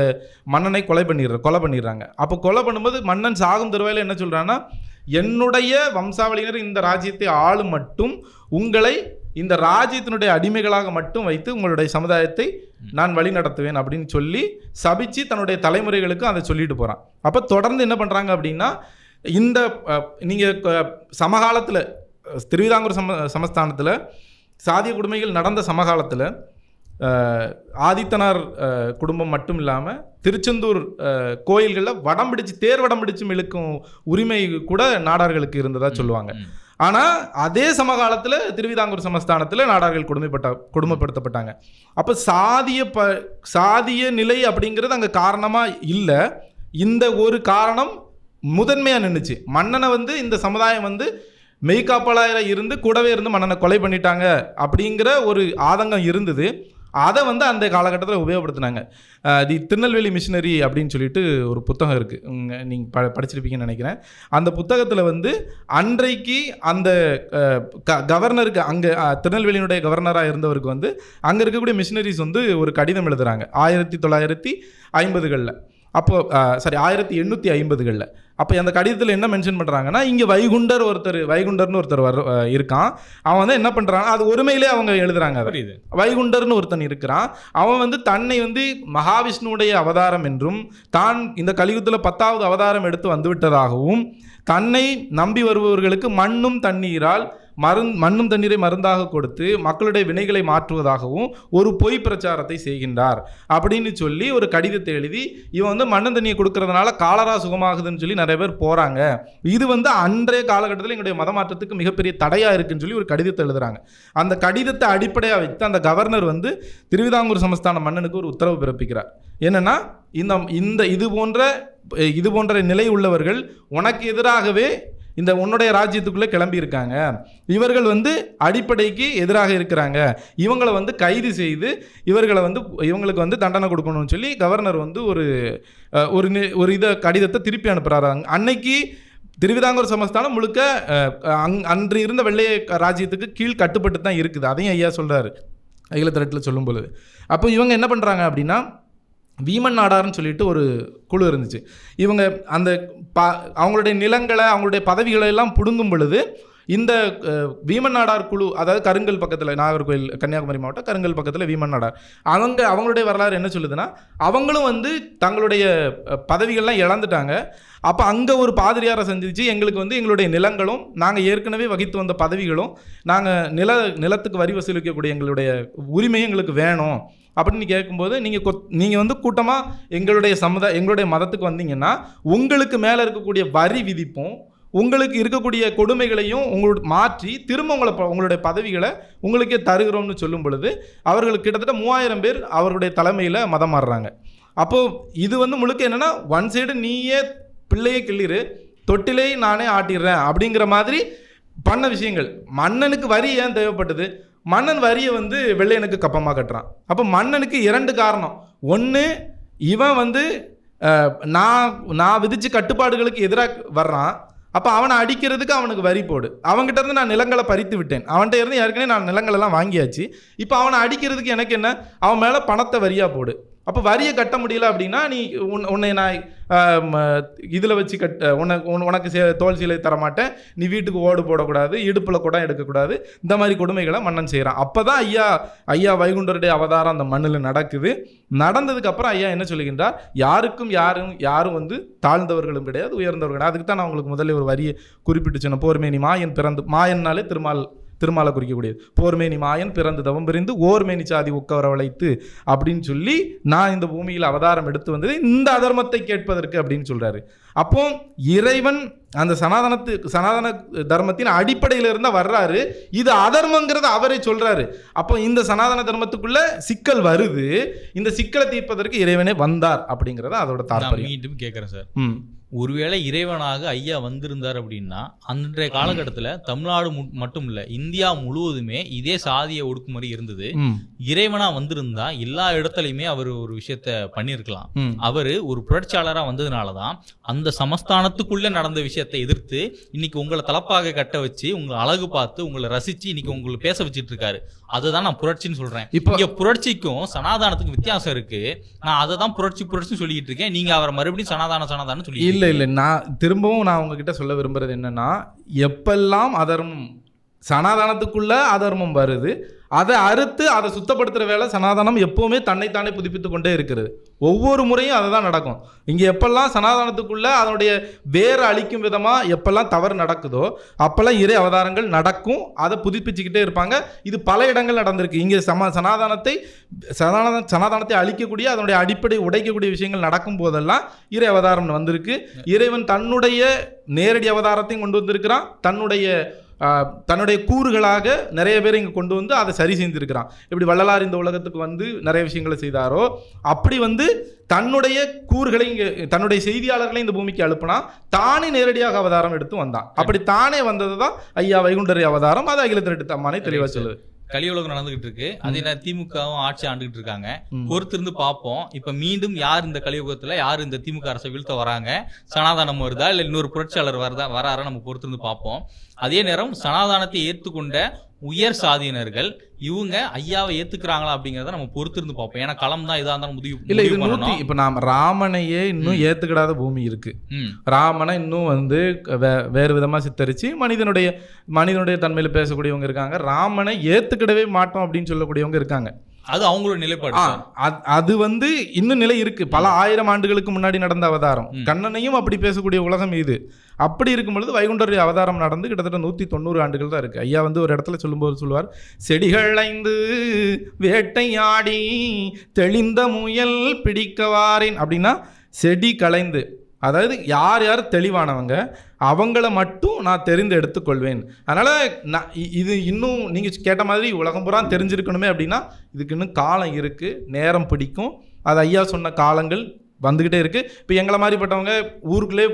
மன்னனை கொலை பண்ணிடுறாங்க. அப்போ கொலை பண்ணும்போது மன்னன் சாகும் தருவாயில் என்ன சொல்கிறான்னா, என்னுடைய வம்சாவளியினர் இந்த ராஜ்யத்தை ஆளும் மட்டும் உங்களை இந்த ராஜ்யத்தினுடைய அடிமைகளாக மட்டும் வைத்து உங்களுடைய சமுதாயத்தை நான் வழி நடத்துவேன் அப்படின்னு சொல்லி சபிச்சு தன்னுடைய தலைமுறைகளுக்கு அதை சொல்லிட்டு போகிறான். அப்போ தொடர்ந்து என்ன பண்ணுறாங்க அப்படின்னா, இந்த நீங்கள் சமகாலத்தில் திருவிதாங்கூர் சமஸ்தானத்தில் சாதிய கொடுமைகள் நடந்த சமகாலத்தில் ஆதித்தனார் குடும்பம் மட்டும் இல்லாமல் திருச்செந்தூர் கோயில்களில் தேர் வடம் பிடிச்சும் இழுக்கும் உரிமை கூட நாடார்களுக்கு இருந்ததா சொல்லுவாங்க. ஆனால் அதே சமகாலத்தில் திருவிதாங்கூர் சமஸ்தானத்தில் நாடார்கள் கொடுமைப்படுத்தப்பட்டாங்க. அப்போ சாதிய நிலை அப்படிங்கிறது அங்கே காரணமாக இல்லை, இந்த ஒரு காரணம் முதன்மையாக நின்றுச்சு. மன்னனை வந்து இந்த சமுதாயம் வந்து மெய்காப்பாளராக இருந்து கூடவே இருந்து மன்னனை கொலை பண்ணிட்டாங்க அப்படிங்கிற ஒரு ஆதங்கம் இருந்தது. அதை வந்து அந்த காலகட்டத்தில் உபயோகப்படுத்தினாங்க. தி திருநெல்வேலி மிஷினரி அப்படின்னு சொல்லிட்டு ஒரு புத்தகம் இருக்குது, நீங்கள் படிச்சிருப்பீங்கன்னு நினைக்கிறேன். அந்த புத்தகத்தில் வந்து அன்றைக்கு அந்த கவர்னருக்கு, அங்கே திருநெல்வேலியினுடைய கவர்னராக இருந்தவருக்கு வந்து அங்கே இருக்கக்கூடிய மிஷினரிஸ் வந்து ஒரு கடிதம் எழுதுகிறாங்க 1950களில். அப்போ 1850களில். அப்போ அந்த கடிதத்தில் என்ன மென்ஷன் பண்ணுறாங்கன்னா, இங்கே வைகுண்டர்னு ஒருத்தர் இருக்கான். அவன் வந்து என்ன பண்ணுறான், அது ஒருமையிலே அவங்க எழுதுறாங்க. வைகுண்டர்னு ஒருத்தன் இருக்கிறான். அவன் வந்து தன்னை வந்து மகாவிஷ்ணுவுடைய அவதாரம் என்றும், தான் இந்த கலியுகத்தில் 10வது அவதாரம் எடுத்து வந்துவிட்டதாகவும், தன்னை நம்பி வருபவர்களுக்கு மண்ணும் தண்ணீரை மருந்தாக கொடுத்து மக்களுடைய வினைகளை மாற்றுவதாகவும் ஒரு பொய் பிரச்சாரத்தை செய்கின்றார் அப்படின்னு சொல்லி ஒரு கடிதத்தை எழுதி, இவன் வந்து மண்ணும் தண்ணியை கொடுக்கறதுனால காலரா சுகமாகுதுன்னு சொல்லி நிறைய பேர் போகிறாங்க, இது வந்து அன்றைய காலகட்டத்தில் எங்களுடைய மதமாற்றத்துக்கு மிகப்பெரிய தடையாக இருக்குன்னு சொல்லி ஒரு கடிதத்தை எழுதுறாங்க. அந்த கடிதத்தை அடிப்படையாக வைத்து அந்த கவர்னர் வந்து திருவிதாங்கூர் சமஸ்தான மன்னனுக்கு ஒரு உத்தரவு பிறப்பிக்கிறார். என்னன்னா, இது போன்ற நிலை உள்ளவர்கள் உனக்கு எதிராகவே இந்த உன்னுடைய ராஜ்யத்துக்குள்ளே கிளம்பி இருக்காங்க, இவர்கள் வந்து அடிப்படைக்கு எதிராக இருக்கிறாங்க, இவங்களை வந்து கைது செய்து இவங்களுக்கு வந்து தண்டனை கொடுக்கணும்னு சொல்லி கவர்னர் வந்து ஒரு கடிதத்தை திருப்பி அனுப்புகிறாரு. அன்னைக்கு திருவிதாங்கூர் சமஸ்தானம் முழுக்க அன்று இருந்த வெள்ளைய ராஜ்யத்துக்கு கீழ் கட்டுப்பட்டு தான் இருக்குது. அதையும் ஐயா சொல்கிறாரு அகிலத்திரட்டில் சொல்லும் பொழுது. அப்போ இவங்க என்ன பண்ணுறாங்க அப்படின்னா, வீமன் நாடார்னு சொல்லிட்டு ஒரு குழு இருந்துச்சு. இவங்க அந்த அவங்களுடைய நிலங்களை அவங்களுடைய பதவிகளை எல்லாம் பிடுங்கும் பொழுது இந்த வீமன் நாடார் குழு, அதாவது கருங்கல் பக்கத்தில், நாகர்கோவில் கன்னியாகுமரி மாவட்டம் கருங்கல் பக்கத்தில் வீமன் நாடார், அவங்களுடைய வரலாறு என்ன சொல்லுதுன்னா, அவங்களும் வந்து தங்களுடைய பதவிகள்லாம் இழந்துட்டாங்க. அப்போ அங்கே ஒரு பாதிரியாரை சந்திச்சு எங்களுக்கு வந்து எங்களுடைய நிலங்களும் நாங்கள் ஏற்கனவே வகித்து வந்த பதவிகளும் நாங்கள் நிலத்துக்கு வரி வசூலிக்கக்கூடிய எங்களுடைய உரிமையும் எங்களுக்கு வேணும் அப்படின்னு கேட்கும்போது, நீங்கள் வந்து கூட்டமாக எங்களுடைய மதத்துக்கு வந்தீங்கன்னா உங்களுக்கு மேலே இருக்கக்கூடிய வரி விதிப்பும் உங்களுக்கு இருக்கக்கூடிய கொடுமைகளையும் மாற்றி திரும்ப உங்களுடைய பதவிகளை உங்களுக்கே தருகிறோம்னு சொல்லும் பொழுது அவர்களுக்கு கிட்டத்தட்ட 3000 பேர் அவருடைய தலைமையில் மதம் மாறுறாங்க. அப்போது இது வந்து முழுக்க என்னென்னா, ஒன் சைடு நீயே பிள்ளையை கிள்ளிரு, தொட்டிலே நானே ஆட்டிடுறேன் அப்படிங்கிற மாதிரி பண்ண விஷயங்கள். மன்னனுக்கு வரி ஏன் தேவைப்பட்டது? மன்னன் வரியை வந்து வெள்ளையனுக்கு கப்பமாக கட்டுறான். அப்போ மன்னனுக்கு 2 காரணம். ஒன்று, இவன் வந்து நான் விதிச்ச கட்டுப்பாடுகளுக்கு எதிராக வர்றான். அப்போ அவனை அடிக்கிறதுக்கு அவனுக்கு வரி போடு. அவங்ககிட்ட இருந்து நான் நிலங்களை பறித்து விட்டேன், அவன்கிட்ட இருந்து ஏற்கனவே நான் நிலங்களெல்லாம் வாங்கியாச்சு. இப்போ அவனை அடிக்கிறதுக்கு எனக்கு என்ன, அவன் மேலே பணத்தை வரியாக போடு. அப்போ வரியை கட்ட முடியல அப்படின்னா நீ உன்னை நான் இதில் வச்சு உனக்கு தோல் சீலை தரமாட்டேன், நீ வீட்டுக்கு ஓடு போடக்கூடாது, இடுப்பில் குடம் எடுக்கக்கூடாது, இந்த மாதிரி கொடுமைகளை மன்னன் செய்கிறான். அப்போ தான் ஐயா வைகுண்டருடைய அவதாரம் அந்த மண்ணில் நடக்குது. நடந்ததுக்கப்புறம் ஐயா என்ன சொல்லுகின்றார், யாரும் வந்து தாழ்ந்தவர்களும் கிடையாது, உயர்ந்தவர்கள் கிடையாது. அதுக்கு தான் நான் உங்களுக்கு முதல்ல ஒரு வரியை குறிப்பிட்டு சொன்னேன். போர்மேனி மாயன் பிறந்து, மாயன்னாலே திருமாலை குறிக்கக்கூடியது. போர்மேனி மாயன் பிறந்து தவம் பிரிந்து ஓர்மேனி சாதி உட்கவர வளைத்து அப்படின்னு சொல்லி நான் இந்த பூமியில் அவதாரம் எடுத்து வந்தது இந்த அதர்மத்தை கேட்பதற்கு அப்படின்னு சொல்றாரு. அப்போ இறைவன் அந்த சனாதன தர்மத்தின் அடிப்படையில் இருந்தா வர்றாரு. இது அதர்மங்கிறத அவரே சொல்றாரு. அப்போ இந்த சனாதன தர்மத்துக்குள்ள சிக்கல் வருது. இந்த சிக்கலை தீர்ப்பதற்கு இறைவனே வந்தார் அப்படிங்கிறத அதோட தாற்பயம். மீண்டும் கேட்கிறேன் சார், ஒருவேளை இறைவனாக ஐயா வந்திருந்தார் அப்படின்னா அன்றைய காலகட்டத்தில் தமிழ்நாடு மட்டும் இல்லை, இந்தியா முழுவதுமே இதே சாதிய ஒடுக்குமுறை இருந்தது. இறைவனா வந்திருந்தா எல்லா இடத்துலையுமே அவர் ஒரு விஷயத்த பண்ணியிருக்கலாம். அவர் ஒரு புரட்சியாளராக வந்ததுனாலதான் அந்த சமஸ்தானத்துக்குள்ள நடந்த விஷயத்தை எதிர்த்து இன்னைக்கு உங்களை தலப்பாக கட்ட வச்சு உங்களை அழகு பார்த்து உங்களை ரசிச்சு இன்னைக்கு உங்களுக்கு பேச வச்சுட்டு இருக்காரு. அதுதான் நான் புரட்சின்னு சொல்றேன். இப்போ புரட்சிக்கும் சனாதானத்துக்கும் வித்தியாசம் இருக்கு. நான் அதை தான் புரட்சி சொல்லிட்டு இருக்கேன். நீங்க அவரை மறுபடியும் சனாதானம் சொல்லி இல்லை, நான் திரும்பவும் உங்ககிட்ட சொல்ல விரும்புறது என்னன்னா, எப்பெல்லாம் அதர்மம் சனாதானத்துக்குள்ள அதர்மம் வருது, அதை அறுத்து அதை சுத்தப்படுத்துகிற வேலை சனாதானம் எப்போவுமே தன்னைத்தானே புதுப்பித்து கொண்டே இருக்கிறது. ஒவ்வொரு முறையும் அதை தான் நடக்கும். இங்கே எப்பெல்லாம் சனாதானத்துக்குள்ள அதனுடைய வேற அழிக்கும் விதமாக எப்பெல்லாம் தவறு நடக்குதோ அப்போல்லாம் இறை அவதாரங்கள் நடக்கும், அதை புதுப்பிச்சுக்கிட்டே இருப்பாங்க. இது பல இடங்கள் நடந்திருக்கு. இங்கே சனாதானத்தை அழிக்கக்கூடிய அதனுடைய அடிப்படை உடைக்கக்கூடிய விஷயங்கள் நடக்கும் போதெல்லாம் இறை அவதாரம் வந்திருக்கு. இறைவன் தன்னுடைய நேரடி அவதாரத்தையும் கொண்டு வந்திருக்கிறான், தன்னுடைய கூறுகளாக நிறைய பேர் இங்கே கொண்டு வந்து அதை சரி செய்திருக்கிறான். இப்படி வள்ளலார் இந்த உலகத்துக்கு வந்து நிறைய விஷயங்களை செய்தாரோ அப்படி வந்து தன்னுடைய கூறுகளை இங்கே தன்னுடைய செய்தியாளர்களை இந்த பூமிக்கு அனுப்புனா தானே நேரடியாக அவதாரம் எடுத்து வந்தான். அப்படி தானே வந்தது தான் ஐயா வைகுண்டரி அவதாரம். அது அகில திரட்டு அம்மானை தெளிவாக சொல்லுது. கலியுலகம் நடந்துகிட்டு இருக்கு. அதே நேரம் திமுகவும் ஆட்சி ஆண்டுகிட்டு இருக்காங்க. பொறுத்திருந்து பார்ப்போம். இப்ப மீண்டும் யார் இந்த கலியுகத்துல யார் இந்த திமுக அரசை வீழ்த்த வராங்க, சனாதானம் வருதா இல்ல இன்னொரு புரட்சியாளர் வராரா, நம்ம பொறுத்திருந்து பார்ப்போம். அதே நேரம் சனாதானத்தை ஏற்றுக்கொண்ட உயர் சாதியினர்கள் இவங்க ஐயாவை ஏத்துக்கிறாங்களா அப்படிங்கறத நம்ம பொறுத்திருந்து பார்ப்போம். ஏன்னா களம் தான் இதா இருந்தாலும் முடிவு. இப்ப நாம ராமனையே இன்னும் ஏத்துக்கிடாத பூமி இருக்கு. ராமனை இன்னும் வந்து வேறு விதமா சித்தரிச்சு மனிதனுடைய தன்மையில பேசக்கூடியவங்க இருக்காங்க. ராமனை ஏத்துக்கிடவே மாட்டோம் அப்படின்னு சொல்லக்கூடியவங்க இருக்காங்க. அது அவங்களோட நிலைப்பாடு. அது வந்து இன்னும் நிலை இருக்கு. பல 1000 ஆண்டுகளுக்கு முன்னாடி நடந்த அவதாரம். கண்ணனையும் அப்படி பேசக்கூடிய உலகம் இது. அப்படி இருக்கும் பொழுது வைகுண்டர் அவதாரம் நடந்து கிட்டத்தட்ட 190 ஆண்டுகள் தான் இருக்கு. ஐயா வந்து ஒரு இடத்துல சொல்லும்போது சொல்லுவார், செடிகள் 5 வேட்டையாடி தெளிந்த முயல் பிடிக்கவாரேன் அப்படின்னா, செடி களைந்து, அதாவது யார் தெளிவானவங்க அவங்கள மட்டும் நான் தெரிந்து எடுத்துக்கொள்வேன். அதனால் இது இன்னும் நீங்கள் கேட்ட மாதிரி உலகம் பூரா தெரிஞ்சிருக்கணுமே அப்படின்னா இதுக்கு இன்னும் காலம் இருக்குது, நேரம் பிடிக்கும். அது ஐயா சொன்ன காலங்கள் வந்துக்கிட்டே இருக்குது. இப்போ எங்களை மாதிரிப்பட்டவங்க ஊருக்குள்ளே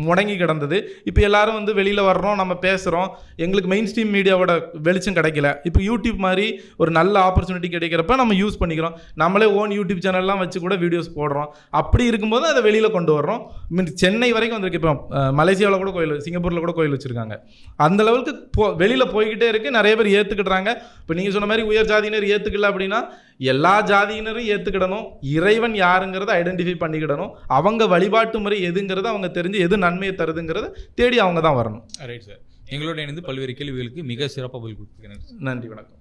முடங்கி கிடந்தது. இப்போ எல்லாரும் வந்து வெளியில் வர்றோம், நம்ம பேசுகிறோம். எங்களுக்கு மெயின் ஸ்ட்ரீம் மீடியாவோட வெளிச்சம் கிடைக்கல. இப்போ யூடியூப் மாதிரி ஒரு நல்ல ஆப்பர்ச்சுனிட்டி கிடைக்கிறப்ப நம்ம யூஸ் பண்ணிக்கிறோம். நம்மளே ஓன் யூடியூப் சேனல்லாம் வச்சு கூட வீடியோஸ் போடுறோம். அப்படி இருக்கும்போது அதை வெளியில் கொண்டு வர்றோம். சென்னை வரைக்கும் வந்திருக்கு. இப்போ மலேசியாவில் கூட கோயில், சிங்கப்பூரில் கூட கோயில் வச்சுருக்காங்க. அந்த லெவலுக்கு வெளியில் போய்கிட்டே இருக்குது. நிறைய பேர் ஏற்றுக்கிட்டுறாங்க. இப்போ நீங்கள் சொன்ன மாதிரி உயர் ஜாதியினர் ஏற்றுக்கல அப்படின்னா எல்லா ஜாதியினரும் ஏற்றுக்கிடணும். இறைவன் யாருங்கிறத ஐடென்டிஃபை பண்ணிக்கிடணும். அவங்க வழிபாட்டு முறை எதுங்கிறத அவங்க தெரிஞ்சு எது நன்மையை தருதுங்கிறத தேடி அவங்க தான் வரணும். Right sir. எங்களோட இணைந்து பல்வேறு கேள்விகளுக்கு மிக சிறப்பாக பதில் கொடுத்துருக்கிறேன். நன்றி, வணக்கம்.